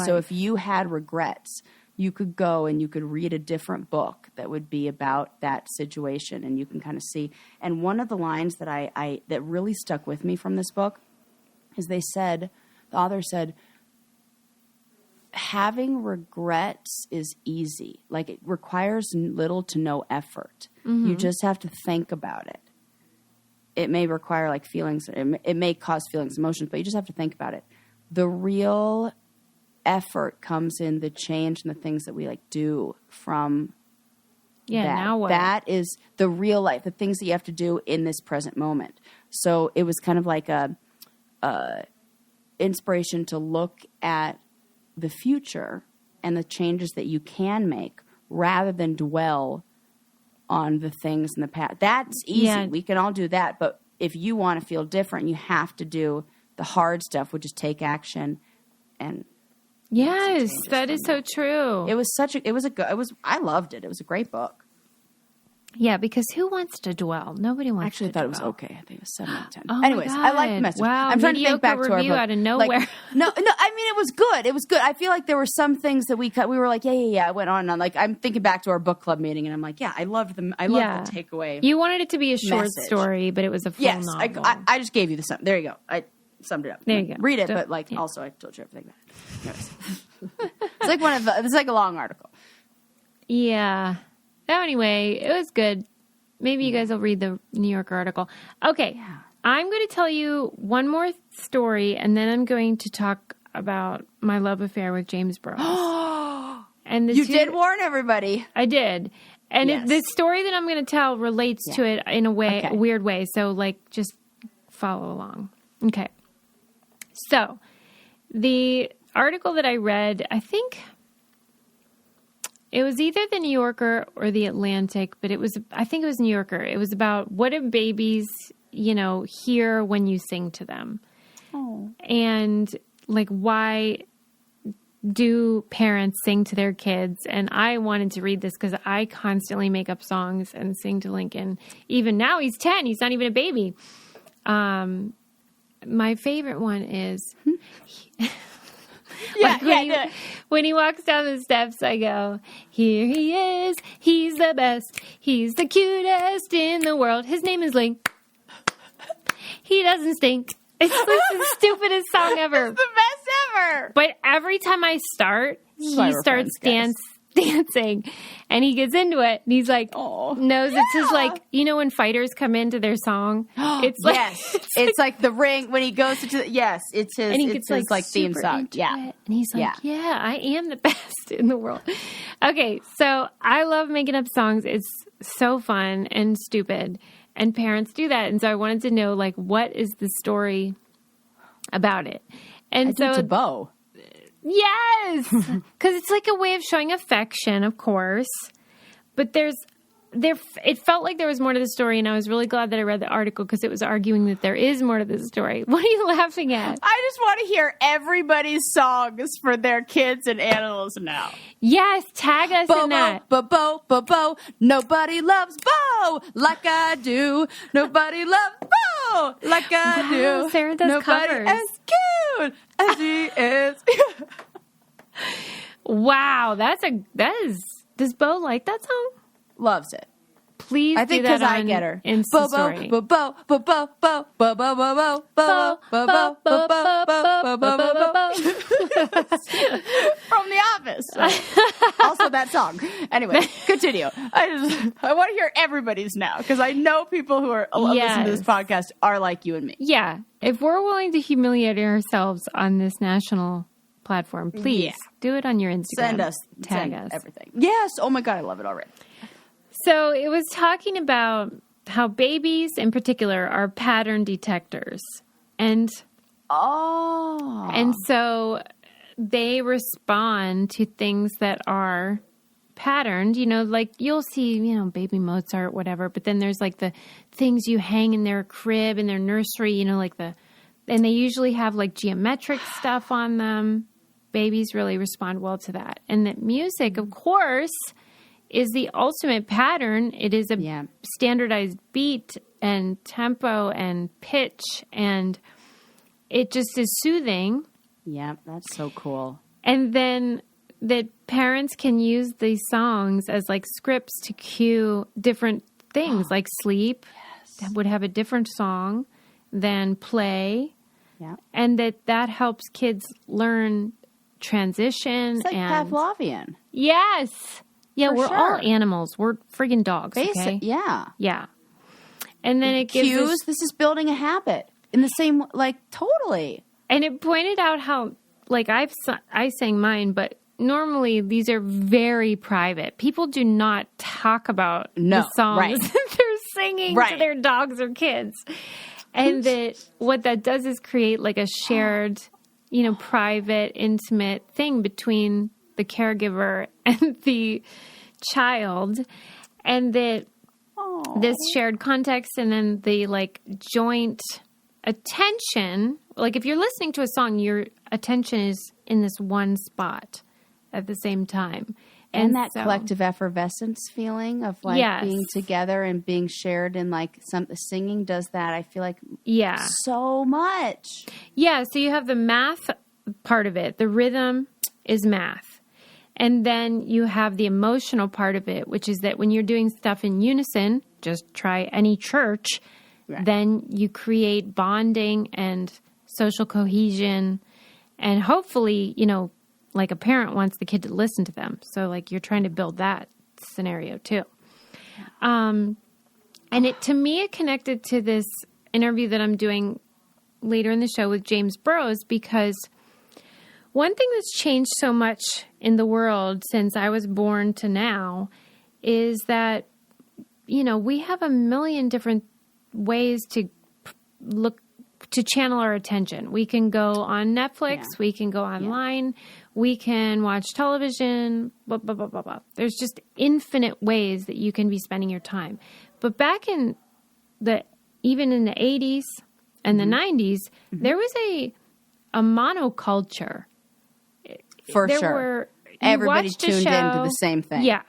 So if you had regrets, you could go and you could read a different book that would be about that situation, and you can kind of see. And one of the lines that I that really stuck with me from this book is the author said, having regrets is easy. Like it requires little to no effort. You just have to think about it. It may require like feelings. It may cause feelings, emotions, but you just have to think about it. The real effort comes in the change and the things that we like do from that. Now what? That is the real life, the things that you have to do in this present moment. So it was kind of like a inspiration to look at the future and the changes that you can make rather than dwell on the things in the past. That's easy. Yeah. We can all do that. But if you want to feel different, you have to do the hard stuff, which is take action. And yes, that is so true. I loved it. It was a great book. Yeah, because who wants to dwell? Nobody wants Actually, to I dwell. thought it was okay. I think it was 7 out of 10. Oh Anyways, my God. I like the message. Wow, I'm trying to think back to our review book. out of nowhere. Like, no, I mean, it was good. It was good. I feel like there were some things that we were like, yeah. I went on and on. Like, I'm thinking back to our book club meeting, and I'm like, yeah, I loved the takeaway. You wanted it to be a short story, but it was a full novel. I just gave you the there you go. I summed it up. There you go. Read it, but also I told you everything about it. It's like it's like a long article. Yeah. So anyway, it was good. Maybe you guys will read the New Yorker article. Okay. Yeah. I'm going to tell you one more story, and then I'm going to talk about my love affair with James Burrows. And you did warn everybody. I did. And the story that I'm going to tell relates to it in a weird way. So, just follow along. Okay. So, the article that I read, I think it was either the New Yorker or the Atlantic, but I think it was New Yorker. It was about what do babies, hear when you sing to them? Oh. And why do parents sing to their kids? And I wanted to read this because I constantly make up songs and sing to Lincoln. Even now he's 10. He's not even a baby. My favorite one is... when he walks down the steps, I go, here he is, he's the best, he's the cutest in the world. His name is Link. He doesn't stink. It's the stupidest song ever. It's the best ever. But every time I start, he starts dancing, and he gets into it, and he's like, knows it's his, when fighters come into their song, it's like, yes, it's like the ring when he goes into it's his, and he gets gets his theme song, and he's like, yeah, I am the best in the world. Okay, so I love making up songs. It's so fun and stupid, and parents do that, and so I wanted to know, what is the story about it? And to Bo. Yes, because it's like a way of showing affection, of course. But there's it felt like there was more to the story, and I was really glad that I read the article because it was arguing that there is more to the story. What are you laughing at? I just want to hear everybody's songs for their kids and animals now. Yes, tag us in that. Bo. Nobody loves Bo like I do. Nobody loves Bo like I do. Sarah does Nobody covers. as cute as she is. Wow, does Bo like that song? Loves it. Please I think because I get her. Insta story. From The Office. Also that song. Anyway, continue. I want to hear everybody's now because I know people who are listening to this podcast are like you and me. Yeah. If we're willing to humiliate ourselves on this national platform, please do it on your Instagram. Tag us. Everything. Yes. Oh my God. I love it already. So it was talking about how babies in particular are pattern detectors. And so they respond to things that are patterned, like you'll see, baby Mozart, whatever, but then there's like the things you hang in their crib, in their nursery, and they usually have like geometric stuff on them. Babies really respond well to that. And that music, of course, is the ultimate pattern. It is a standardized beat and tempo and pitch, and it just is soothing. Yeah, that's so cool. And then that parents can use these songs as like scripts to cue different things, like sleep would have a different song than play. Yeah. And that helps kids learn transition. It's like Pavlovian. Yes. Yeah, we're all sure. animals. We're friggin' dogs, okay? Yeah. Yeah. And then it gives cues. This is building a habit in the same, totally. And it pointed out how, I sang mine, but normally these are very private. People do not talk about the songs that they're singing to their dogs or kids. And that what that does is create like a shared, private, intimate thing between the caregiver and the child, and that this shared context and then the joint attention, if you're listening to a song, your attention is in this one spot at the same time. And that collective effervescence feeling of being together and being shared and singing does that. I feel like so much. Yeah. So you have the math part of it. The rhythm is math. And then you have the emotional part of it, which is that when you're doing stuff in unison, just try any church, then you create bonding and social cohesion. And hopefully, a parent wants the kid to listen to them. So you're trying to build that scenario too. And to me, it connected to this interview that I'm doing later in the show with James Burrows, because one thing that's changed so much in the world since I was born to now is that, we have a million different ways to channel our attention. We can go on Netflix. Yeah. We can go online. Yeah. We can watch television, blah, blah, blah, blah, blah. There's just infinite ways that you can be spending your time. But back even in the 80s and the 90s, there was a monoculture. For sure. Everybody tuned into the same thing. Yeah.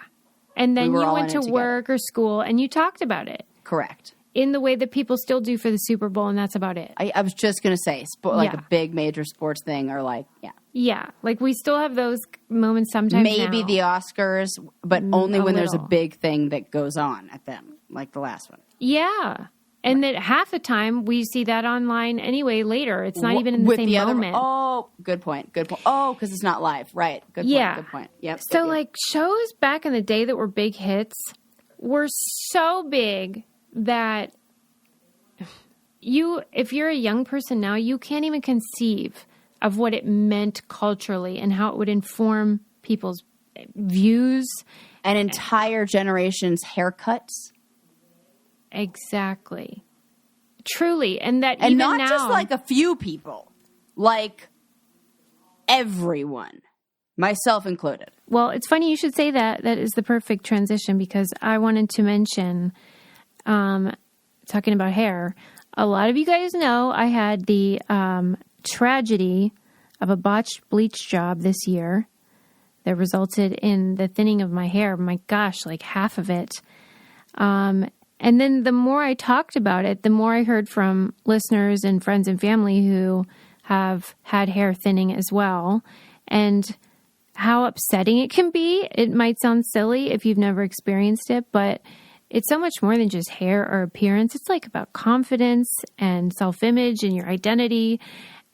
And then you went to work or school and you talked about it. Correct. In the way that people still do for the Super Bowl, and that's about it. I was just going to say, a big major sports thing or Yeah. We still have those moments sometimes Maybe now. the Oscars, but only when there's a big thing that goes on at them, like the last one. Yeah. And that half the time we see that online anyway later. It's not even in the same moment. Oh, good point. Oh, because it's not live. Right. Good point. Yep. So shows back in the day that were big hits were so big that if you're a young person now, you can't even conceive of what it meant culturally and how it would inform people's views. An entire generation's haircuts. Exactly. Truly. And that and even not now, just a few people, everyone. Myself included. Well, it's funny you should say that. That is the perfect transition because I wanted to mention, talking about hair, a lot of you guys know I had the tragedy of a botched bleach job this year that resulted in the thinning of my hair. My gosh, like half of it. And then the more I talked about it, the more I heard from listeners and friends and family who have had hair thinning as well. And how upsetting it can be. It might sound silly if you've never experienced it, but it's so much more than just hair or appearance. It's like about confidence and self-image and your identity.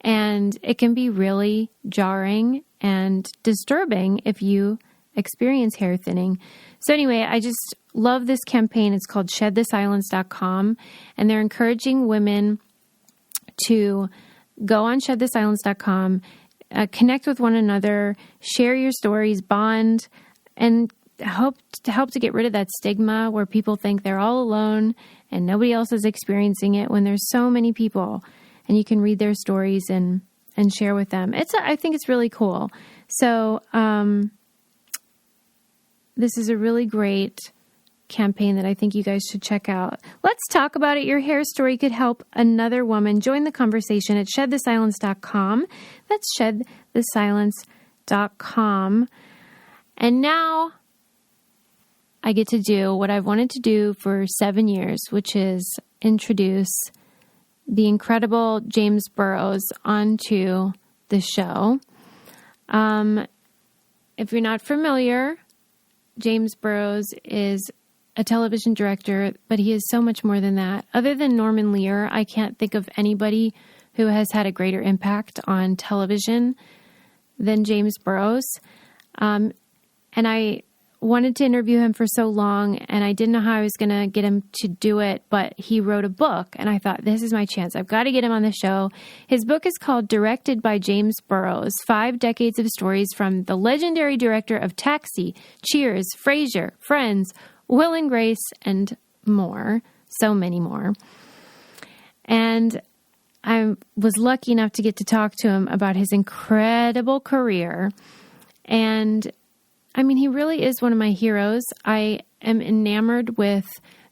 And it can be really jarring and disturbing if you experience hair thinning. So anyway, I just love this campaign. It's called ShedTheSilence.com, and they're encouraging women to go on ShedTheSilence.com, connect with one another, share your stories, bond, and help to get rid of that stigma where people think they're all alone and nobody else is experiencing it when there's so many people, and you can read their stories and share with them. I think it's really cool. So this is a really great campaign that I think you guys should check out. Let's talk about it. Your hair story could help another woman. Join the conversation at ShedTheSilence.com. That's ShedTheSilence.com. And now I get to do what I've wanted to do for 7 years, which is introduce the incredible James Burrows onto the show. If you're not familiar, James Burrows is a television director, but he is so much more than that. Other than Norman Lear, I can't think of anybody who has had a greater impact on television than James Burrows. And I wanted to interview him for so long, and I didn't know how I was going to get him to do it, but he wrote a book, and I thought, this is my chance. I've got to get him on the show. His book is called Directed by James Burrows, 5 Decades of Stories from the legendary director of Taxi, Cheers, Frasier, Friends, Will and Grace, and more. So many more. And I was lucky enough to get to talk to him about his incredible career. And I mean, he really is one of my heroes. I am enamored with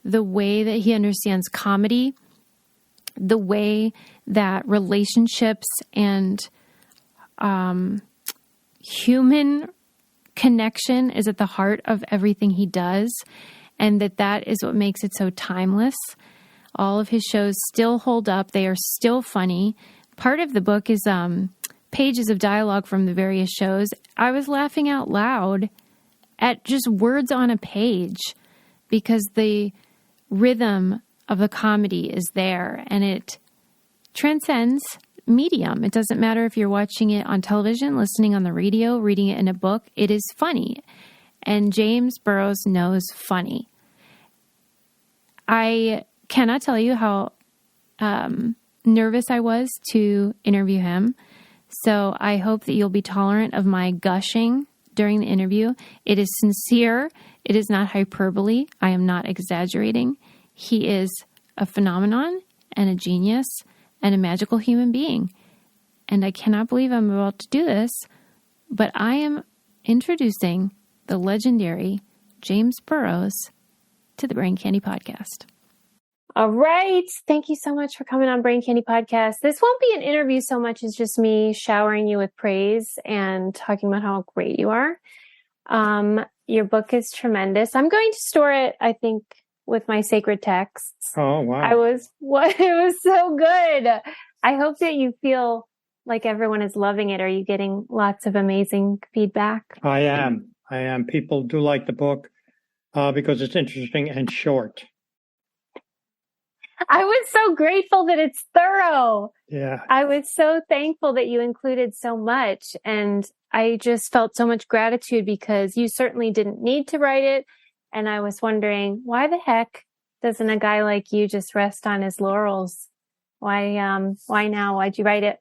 the way that he understands comedy, the way that relationships and human connection is at the heart of everything he does, and that is what makes it so timeless. All of his shows still hold up. They are still funny. Part of the book is pages of dialogue from the various shows. I was laughing out loud at just words on a page because the rhythm of the comedy is there and it transcends medium. It doesn't matter if you're watching it on television, listening on the radio, reading it in a book. It is funny. And James Burrows knows funny. I cannot tell you how nervous I was to interview him. So I hope that you'll be tolerant of my gushing during the interview. It is sincere. It is not hyperbole. I am not exaggerating. He is a phenomenon and a genius and a magical human being. And I cannot believe I'm about to do this, but I am introducing the legendary James Burrows to the Brain Candy Podcast. All right. Thank you so much for coming on Brain Candy Podcast. This won't be an interview so much as just me showering you with praise and talking about how great you are. Your book is tremendous. I'm going to store it, I think, with my sacred texts. Oh, wow. It was so good. I hope that you feel like everyone is loving it. Are you getting lots of amazing feedback? I am. People do like the book because it's interesting and short. I was so grateful that it's thorough. Yeah. I was so thankful that you included so much. And I just felt so much gratitude because you certainly didn't need to write it. And I was wondering, why the heck doesn't a guy like you just rest on his laurels? Why now? Why'd you write it?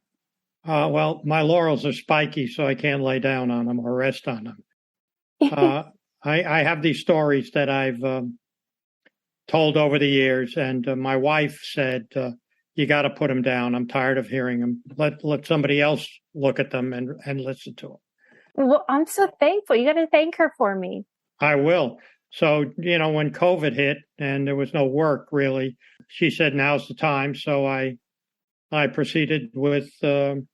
Well, my laurels are spiky, so I can't lay down on them or rest on them. I have these stories that I've told over the years, and my wife said, you got to put them down. I'm tired of hearing them. Let somebody else look at them and listen to them. Well, I'm so thankful. You got to thank her for me. I will. So, when COVID hit and there was no work really, she said, now's the time. So I proceeded with the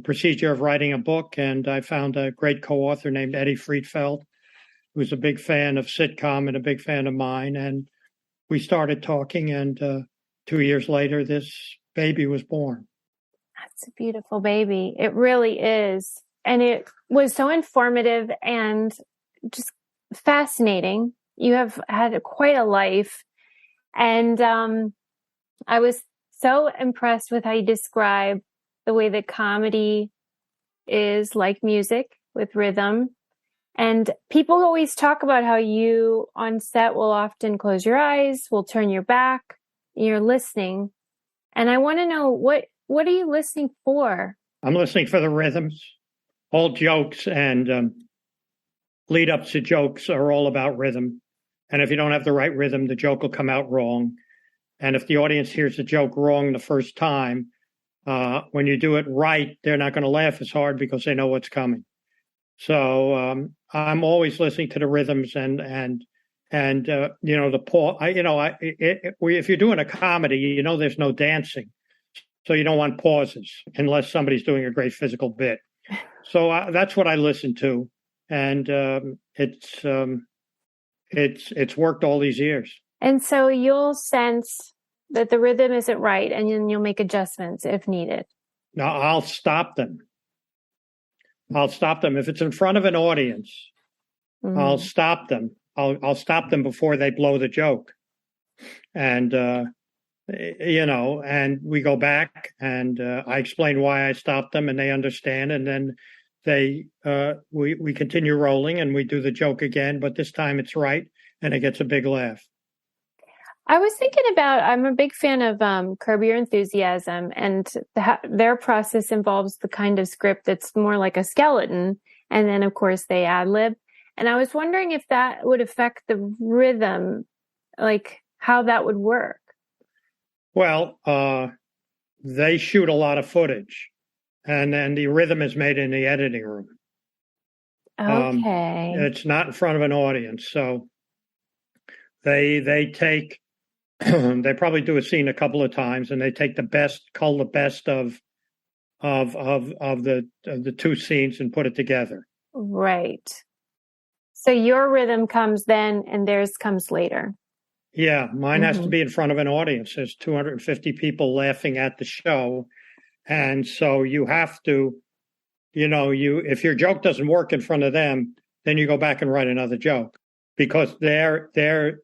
procedure of writing a book, and I found a great co-author named Eddie Friedfeld, who's a big fan of sitcom and a big fan of mine. And we started talking, and 2 years later, this baby was born. That's a beautiful baby. It really is. And it was so informative and just fascinating. You have had quite a life. And I was so impressed with how you describe the way that comedy is like music with rhythm. And people always talk about how you on set will often close your eyes, will turn your back, and you're listening. And I want to know, what are you listening for? I'm listening for the rhythms. All jokes and lead-ups to jokes are all about rhythm. And if you don't have the right rhythm, the joke will come out wrong. And if the audience hears the joke wrong the first time, when you do it right, they're not going to laugh as hard because they know what's coming. So I'm always listening to the rhythms and the pause. If you're doing a comedy, there's no dancing, so you don't want pauses unless somebody's doing a great physical bit. So that's what I listen to, and it's worked all these years. And so you'll sense that the rhythm isn't right, and then you'll make adjustments if needed. No, I'll stop them. If it's in front of an audience, I'll stop them. I'll stop them before they blow the joke. And, and we go back and I explain why I stopped them and they understand. And then we continue rolling and we do the joke again, but this time it's right and it gets a big laugh. I was thinking about, I'm a big fan of Curb Your Enthusiasm, and their process involves the kind of script that's more like a skeleton. And then, of course, they ad-lib. And I was wondering if that would affect the rhythm, like how that would work. Well, they shoot a lot of footage, and then the rhythm is made in the editing room. Okay. It's not in front of an audience. So they take... they probably do a scene a couple of times, and they take the best of the two scenes and put it together. Right. So your rhythm comes then, and theirs comes later. Yeah, mine has to be in front of an audience. There's 250 people laughing at the show, and so you have to, if your joke doesn't work in front of them, then you go back and write another joke because they're your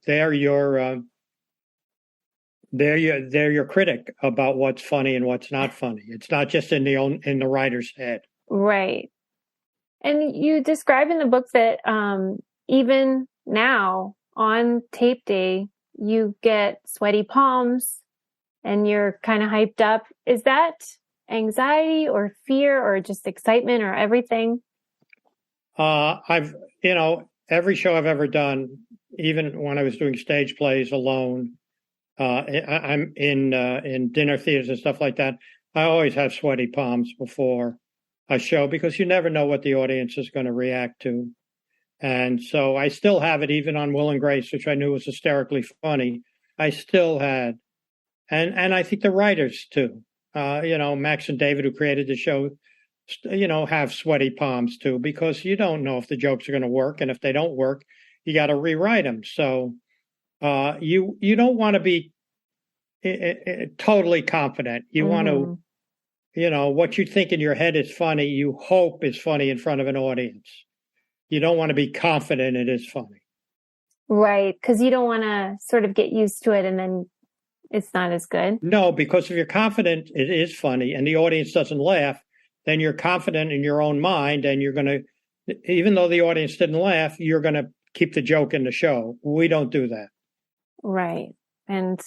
critic about what's funny and what's not funny. It's not just in the writer's head. Right. And you describe in the book that even now on tape day, you get sweaty palms and you're kind of hyped up. Is that anxiety or fear or just excitement or everything? Every show I've ever done, even when I was doing stage plays alone, I'm in dinner theaters and stuff like that. I always have sweaty palms before a show because you never know what the audience is going to react to. And so I still have it even on Will and Grace, which I knew was hysterically funny. I still had, and I think the writers too, Max and David, who created the show, have sweaty palms too, because you don't know if the jokes are going to work. And if they don't work, you got to rewrite them. So you don't want to be totally confident. You want to, what you think in your head is funny, you hope is funny in front of an audience. You don't want to be confident it is funny. Right, because you don't want to sort of get used to it and then it's not as good. No, because if you're confident it is funny and the audience doesn't laugh, then you're confident in your own mind and you're going to, even though the audience didn't laugh, you're going to keep the joke in the show. We don't do that. Right. And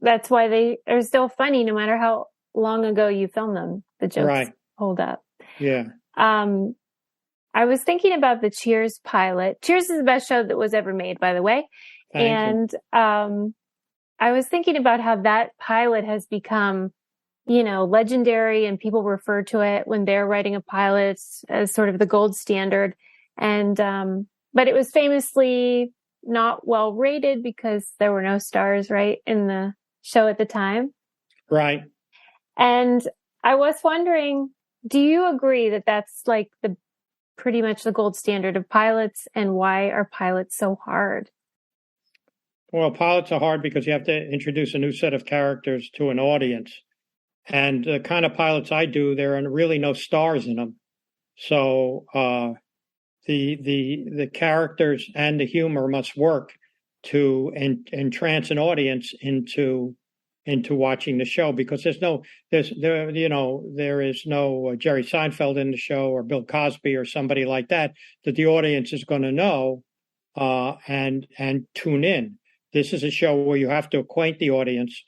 that's why they are still funny no matter how long ago you filmed them. The jokes hold up. Yeah. I was thinking about the Cheers pilot. Cheers is the best show that was ever made, by the way. Thank you. I was thinking about how that pilot has become legendary, and people refer to it when they're writing a pilot as sort of the gold standard. And, but it was famously not well rated because there were no stars, right, in the show at the time. Right. And I was wondering, do you agree that that's like pretty much the gold standard of pilots, and why are pilots so hard? Well, pilots are hard because you have to introduce a new set of characters to an audience. And the kind of pilots I do, there are really no stars in them. So the characters and the humor must work to entrance an audience into watching the show, because there is no Jerry Seinfeld in the show, or Bill Cosby, or somebody like that the audience is going to know and tune in. This is a show where you have to acquaint the audience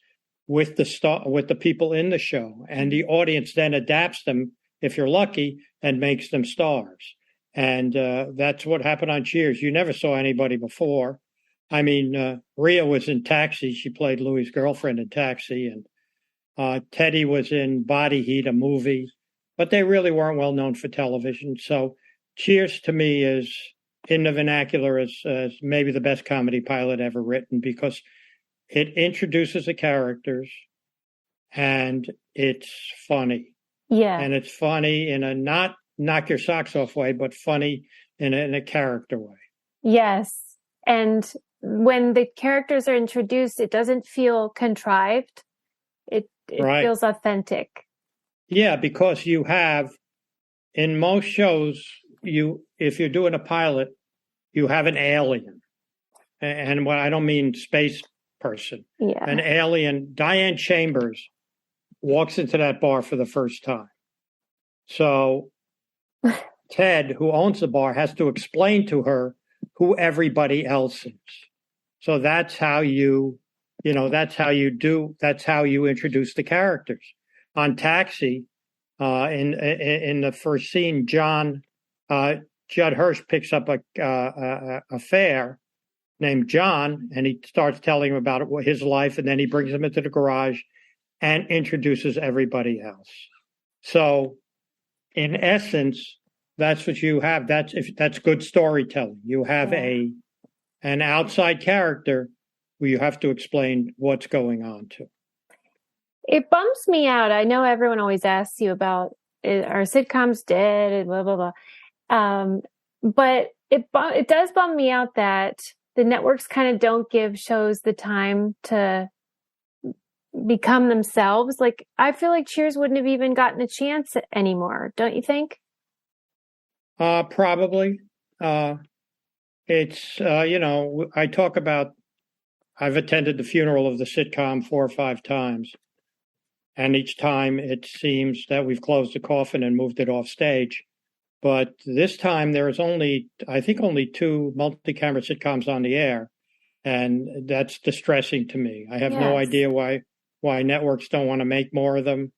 with the people in the show, and the audience then adapts them, if you're lucky, and makes them stars. And that's what happened on Cheers. You never saw anybody before. I mean, Rhea was in Taxi. She played Louis' girlfriend in Taxi. And Teddy was in Body Heat, a movie. But they really weren't well known for television. So Cheers to me is in the vernacular as maybe the best comedy pilot ever written, because it introduces the characters and it's funny. Yeah. And it's funny in a not knock your socks off way, but funny in a character way. Yes. And when the characters are introduced, it doesn't feel contrived. It right. feels authentic. Yeah, because you have, in most shows, if you're doing a pilot, you have an alien. And what I don't mean space person. Yeah. An alien. Diane Chambers walks into that bar for the first time. So Ted, who owns the bar, has to explain to her who everybody else is. So that's how you introduce the characters. On Taxi, in the first scene, Judd Hirsch picks up a fare named John, and he starts telling him about his life, and then he brings him into the garage and introduces everybody else. So, in essence, that's what you have. That's good storytelling. You have an outside character who you have to explain what's going on to. It bums me out. I know everyone always asks you about are sitcoms dead and blah blah blah, but it does bum me out that the networks kind of don't give shows the time to become themselves. Like, I feel like Cheers wouldn't have even gotten a chance anymore. Don't you think? Probably. It's, I talk about, I've attended the funeral of the sitcom 4 or 5 times. And each time it seems that we've closed the coffin and moved it off stage. But this time there is only 2 multi-camera sitcoms on the air. And that's distressing to me. I have no idea why networks don't want to make more of them.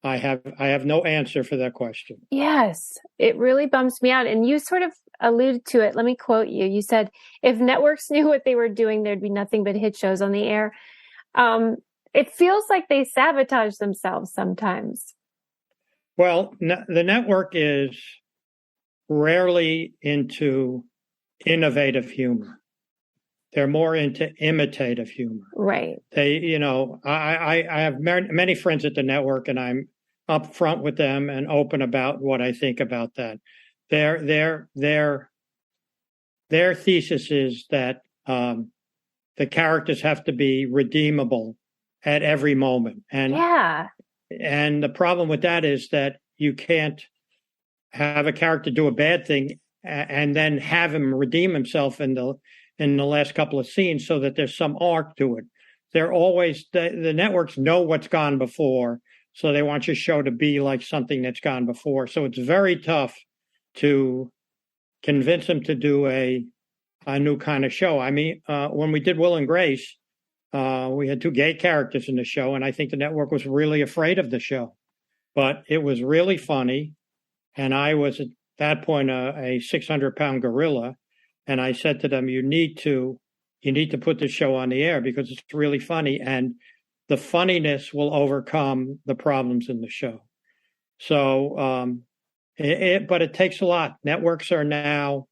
I have no answer for that question. Yes, it really bums me out. And you sort of alluded to it. Let me quote you. You said, if networks knew what they were doing, there'd be nothing but hit shows on the air. It feels like they sabotage themselves sometimes. Well, the network is rarely into innovative humor. They're more into imitative humor. Right. They, I have many friends at the network, and I'm upfront with them and open about what I think about that. Their thesis is that the characters have to be redeemable at every moment. And the problem with that is that you can't have a character do a bad thing and then have him redeem himself in the last couple of scenes, so that there's some arc to it. They're always, the networks know what's gone before, so they want your show to be like something that's gone before. So it's very tough to convince them to do a new kind of show. I mean, when we did Will and Grace, we had 2 gay characters in the show, and I think the network was really afraid of the show. But it was really funny, and I was at that point a 600-pound gorilla. And I said to them, you need to put this show on the air because it's really funny. And the funniness will overcome the problems in the show. So, but it takes a lot. Networks are now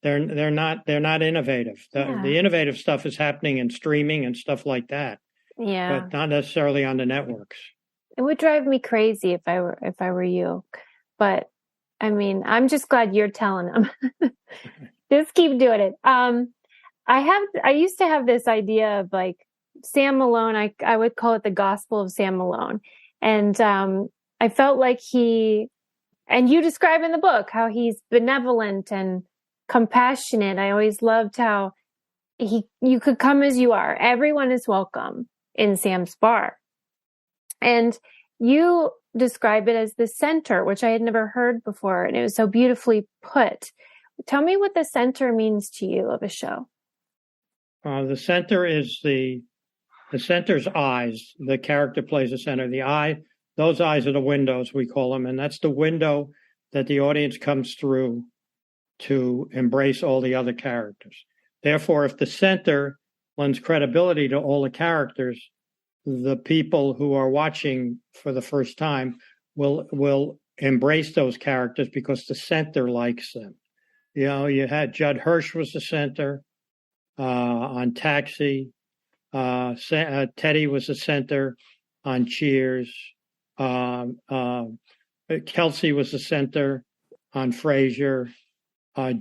they're not innovative. The innovative stuff is happening in streaming and stuff like that. Yeah, but not necessarily on the networks. It would drive me crazy if I were you. But I mean, I'm just glad you're telling them. Just keep doing it. I used to have this idea of like Sam Malone. I would call it the Gospel of Sam Malone. And I felt like and you describe in the book how he's benevolent and compassionate. I always loved how you could come as you are. Everyone is welcome in Sam's bar. And you describe it as the center, which I had never heard before. And it was so beautifully put. Tell me what the center means to you of a show. The center is the center's eyes. The character plays the center. The eye, those eyes are the windows, we call them. And that's the window that the audience comes through to embrace all the other characters. Therefore, if the center lends credibility to all the characters, the people who are watching for the first time will embrace those characters because the center likes them. You know, you had Judd Hirsch was the center on Taxi. Teddy was the center on Cheers. Kelsey was the center on Frasier.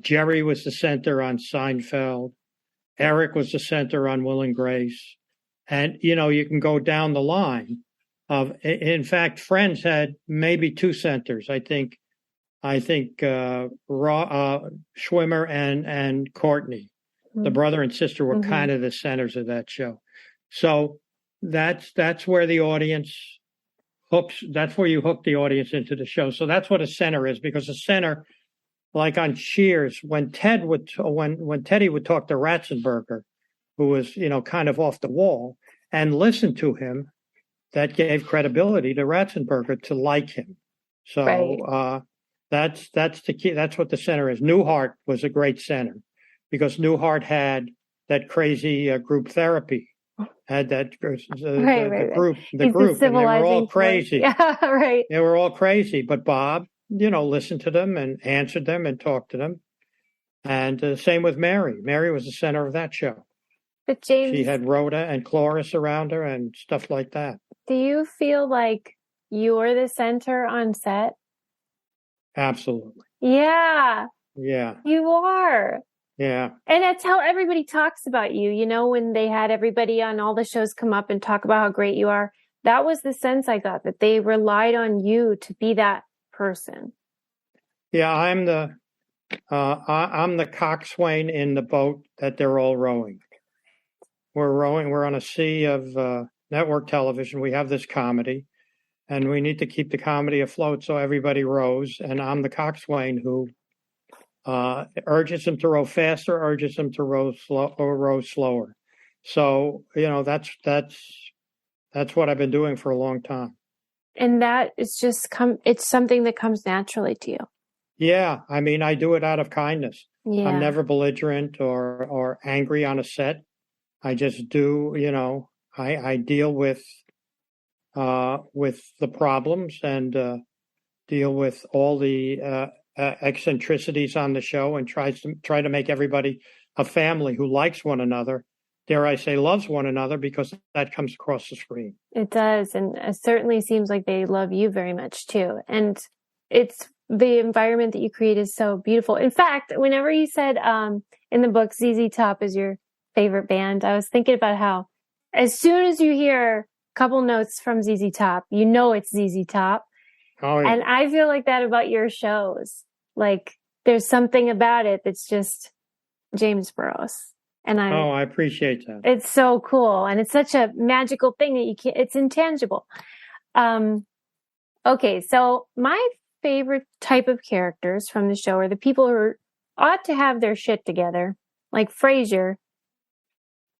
Jerry was the center on Seinfeld. Eric was the center on Will and Grace. And, you know, you can go down the line in fact, Friends had maybe two centers. I think Schwimmer and Courtney, the brother and sister, were kind of the centers of that show. So that's where the audience hooks. That's where you hook the audience into the show. So that's what a center is, because a center, like on Cheers, when Teddy would talk to Ratzenberger, who was, you know, kind of off the wall, and listen to him, that gave credibility to Ratzenberger to like him. So that's the key. That's what the center is. Newhart was a great center because Newhart had that crazy group therapy. Had that the group, and they were all crazy. Yeah, right. They were all crazy, but Bob, you know, listened to them and answered them and talked to them. And same with Mary. Mary was the center of that show. But James, she had Rhoda and Cloris around her and stuff like that. Do you feel like you're the center on set? Absolutely. Yeah. Yeah. You are. Yeah. And that's how everybody talks about you. You know, when they had everybody on all the shows come up and talk about how great you are, that was the sense I got, that they relied on you to be that person. Yeah, I'm the coxswain in the boat that they're all rowing. We're rowing. We're on a sea of network television. We have this comedy, and we need to keep the comedy afloat, so everybody rows. And I'm the coxswain who urges them to row faster, urges them to row slow or row slower. So, you know, that's what I've been doing for a long time. And that is just it's something that comes naturally to you. Yeah. I mean, I do it out of kindness. Yeah. I'm never belligerent or angry on a set. I just do, you know, I deal with the problems and deal with all the eccentricities on the show, and try to make everybody a family who likes one another. Dare I say, loves one another, because that comes across the screen. It does, and it certainly seems like they love you very much too. And it's the environment that you create is so beautiful. In fact, whenever you said in the book ZZ Top is your favorite band, I was thinking about how as soon as you hear a couple notes from ZZ Top, you know it's ZZ Top. Oh, yeah. And I feel like that about your shows. Like there's something about it that's just James Burrows. And I appreciate that. It's so cool. And it's such a magical thing that it's intangible. Okay. So my favorite type of characters from the show are the people who ought to have their shit together, like Frasier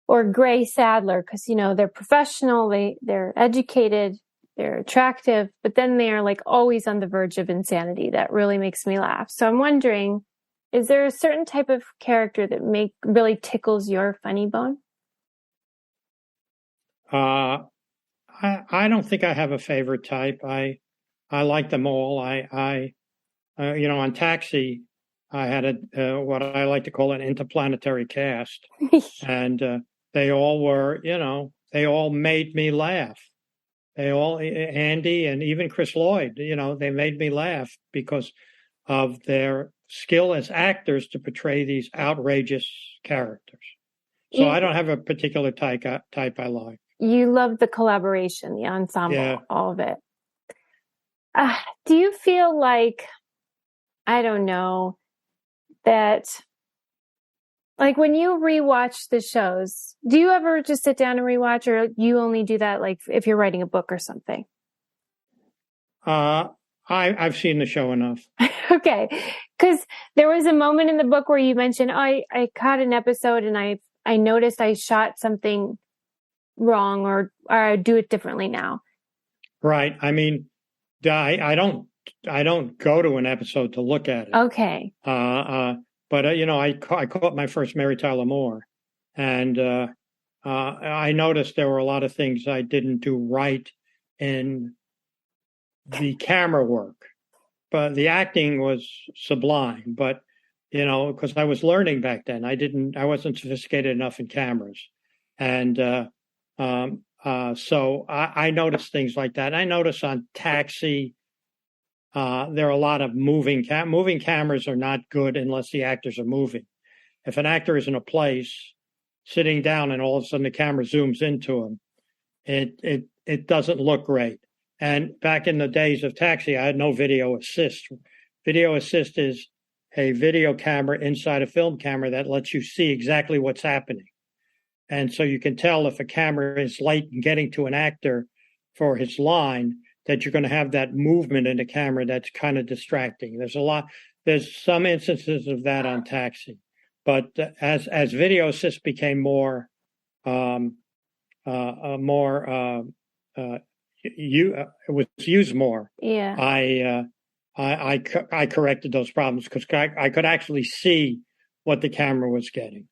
or Gray Sadler, because, you know, they're professional, they're educated, they're attractive, but then they are like always on the verge of insanity. That really makes me laugh. So I'm wondering, is there a certain type of character that really tickles your funny bone? I don't think I have a favorite type. I like them all. On Taxi, I had what I like to call an interplanetary cast, and they all were, they all made me laugh. They all, Andy and even Chris Lloyd, they made me laugh because of their skill as actors to portray these outrageous characters. So I don't have a particular type I like. You love the collaboration, the ensemble, all of it. Do you feel like, I don't know, that like when you rewatch the shows, do you ever just sit down and rewatch, or you only do that like if you're writing a book or something? I've seen the show enough. Okay. Because there was a moment in the book where you mentioned, I caught an episode and I noticed I shot something wrong or I do it differently now. Right. I mean, I don't go to an episode to look at it. Okay. But I caught my first Mary Tyler Moore, and I noticed there were a lot of things I didn't do right in the camera work, but the acting was sublime. But because I was learning back then, I wasn't sophisticated enough in cameras, and so I noticed things like that. I noticed on Taxi. There are a lot of moving cameras are not good unless the actors are moving. If an actor is in a place sitting down and all of a sudden the camera zooms into him, it doesn't look great. And back in the days of Taxi, I had no video assist. Video assist is a video camera inside a film camera that lets you see exactly what's happening. And so you can tell if a camera is late in getting to an actor for his line, that you're going to have that movement in the camera that's kind of distracting. There's some instances of that on Taxi, but as video assist became more it was used more. Yeah, I corrected those problems because I could actually see what the camera was getting.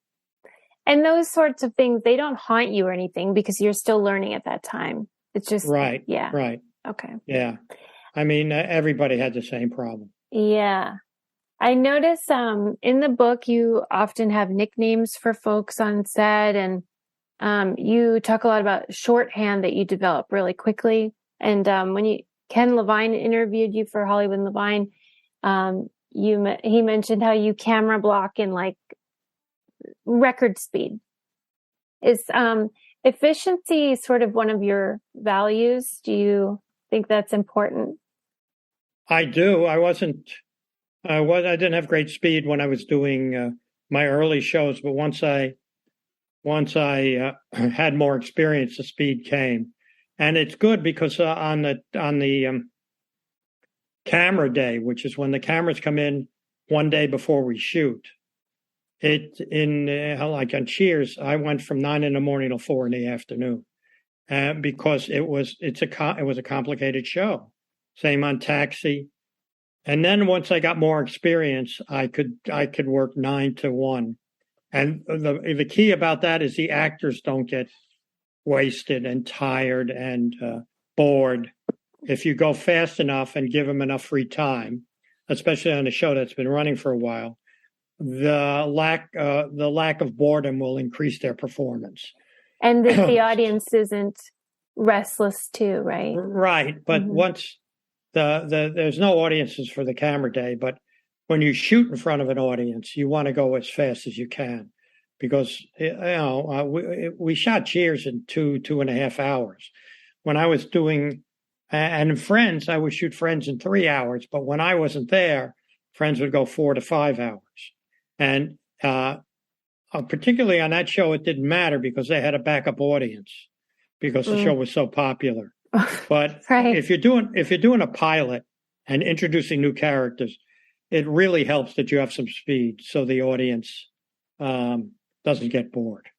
And those sorts of things, they don't haunt you or anything because you're still learning at that time. It's just right. Yeah. Right. Okay. Yeah. I mean, everybody had the same problem. Yeah. I notice in the book, you often have nicknames for folks on set, and you talk a lot about shorthand that you develop really quickly. And when Ken Levine interviewed you for Hollywood and Levine, he mentioned how you camera block in like record speed. Is efficiency sort of one of your values? Do you think that's important? I do. I didn't have great speed when I was doing my early shows, but once I had more experience, the speed came, and it's good because on the camera day, which is when the cameras come in one day before we shoot, like on Cheers, I went from 9 a.m. till 4 p.m. Because it was a complicated show. Same on Taxi, and then once I got more experience, I could work 9 to 1, and the key about that is the actors don't get wasted and tired and bored if you go fast enough and give them enough free time, especially on a show that's been running for a while. The lack of boredom will increase their performance. And the audience isn't restless too, right? Right. But once there's no audiences for the camera day, but when you shoot in front of an audience, you want to go as fast as you can because, we shot Cheers in 2.5 hours. When I was doing, and Friends, I would shoot Friends in 3 hours, but when I wasn't there, Friends would go 4 to 5 hours. And, particularly on that show, it didn't matter because they had a backup audience because the show was so popular. But right. if you're doing a pilot and introducing new characters, it really helps that you have some speed so the audience doesn't get bored.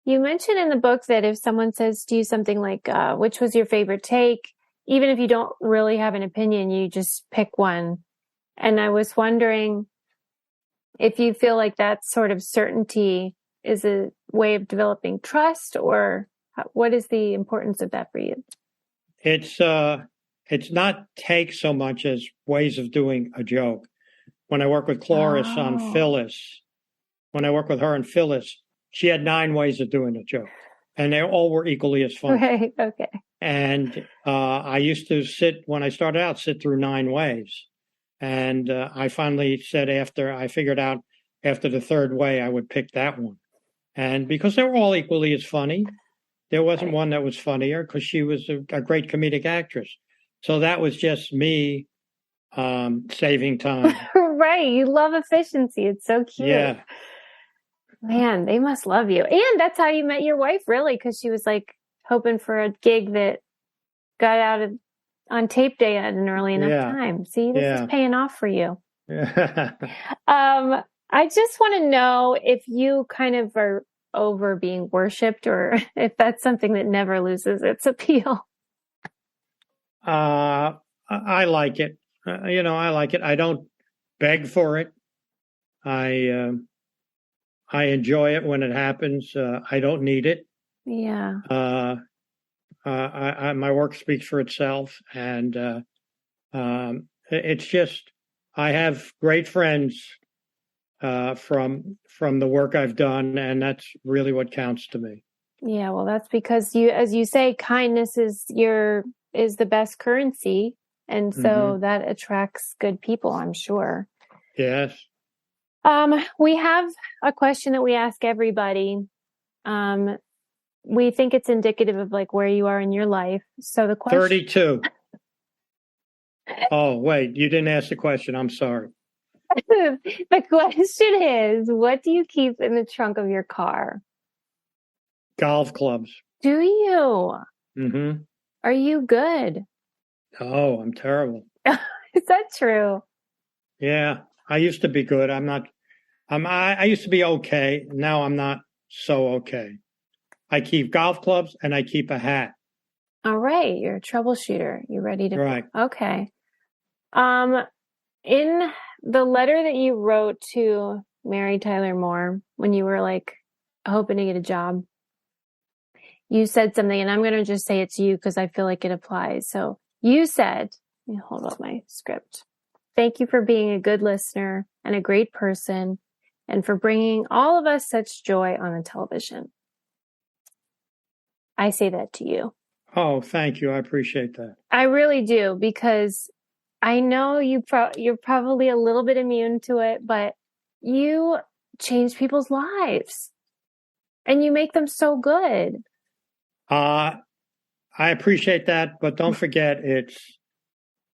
You mentioned in the book that if someone says to you something like, which was your favorite take, even if you don't really have an opinion, you just pick one. And I was wondering if you feel like that sort of certainty is a way of developing trust, or What is the importance of that for you? It's not take so much as ways of doing a joke. When I work with Cloris on Phyllis, when I work with her and Phyllis, she had 9 ways of doing a joke, and they all were equally as funny. Right. Okay. And I used to when I started out, sit through 9 ways. And I finally said I figured out after the 3rd way, I would pick that one. And because they were all equally as funny, there wasn't one that was funnier because she was a great comedic actress. So that was just me saving time. Right. You love efficiency. It's so cute. Yeah. Man, they must love you. And that's how you met your wife, really, because she was like hoping for a gig that got out on tape day at an early enough time. See, this is paying off for you. I just want to know if you kind of are over being worshipped or if that's something that never loses its appeal. I like it. I like it. I don't beg for it. I enjoy it when it happens. I don't need it. Yeah. My work speaks for itself, and it's just I have great friends from the work I've done, and that's really what counts to me. Yeah, well, that's because as you say, kindness is the best currency, and so that attracts good people, I'm sure. Yes. We have a question that we ask everybody. We think it's indicative of like where you are in your life. So the question 32. Oh, wait, you didn't ask the question. I'm sorry. The question is, what do you keep in the trunk of your car? Golf clubs. Do you? Mm-hmm. Are you good? Oh, I'm terrible. Is that true? Yeah, I used to be good. I used to be okay. Now I'm not so okay. I keep golf clubs and I keep a hat. All right. You're a troubleshooter. You ready to? Right. Okay. In the letter that you wrote to Mary Tyler Moore when you were like hoping to get a job, you said something, and I'm going to just say it's you because I feel like it applies. So you said, let me hold up my script. Thank you for being a good listener and a great person, and for bringing all of us such joy on the television. I say that to you. Oh, thank you. I appreciate that. I really do, because I know you're probably a little bit immune to it, but you change people's lives and you make them so good. I appreciate that, but don't forget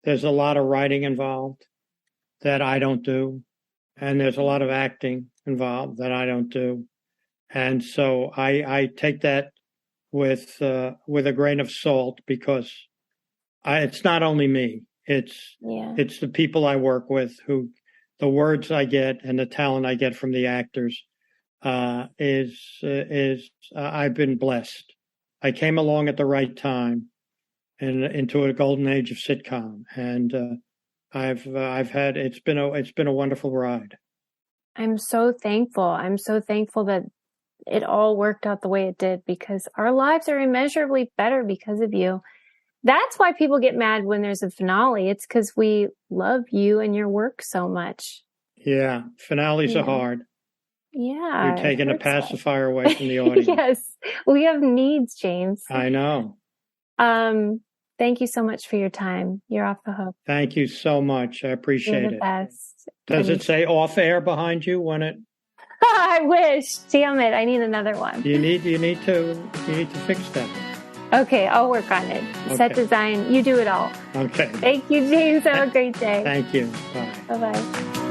there's a lot of writing involved that I don't do, and there's a lot of acting involved that I don't do. And so I take that with a grain of salt, because it's not only me. It's the people I work with, who the words I get and the talent I get from the actors is I've been blessed. I came along at the right time and into a golden age of sitcom, and I've had it's been a wonderful ride. I'm so thankful. I'm so thankful that it all worked out the way it did, because our lives are immeasurably better because of you. That's why people get mad when there's a finale. It's because we love you and your work so much. Yeah, finales are hard. Yeah. You're taking a pacifier away from the audience. Yes, we have needs, James. I know. Thank you so much for your time. You're off the hook. Thank you so much. I appreciate You're the it. Best. Does it say off air behind you when it? I wish. Damn it! I need another one. You need to fix that. Okay, I'll work on it. Okay. Set design. You do it all. Okay. Thank you, James. Have a great day. Thank you. Bye. Bye-bye.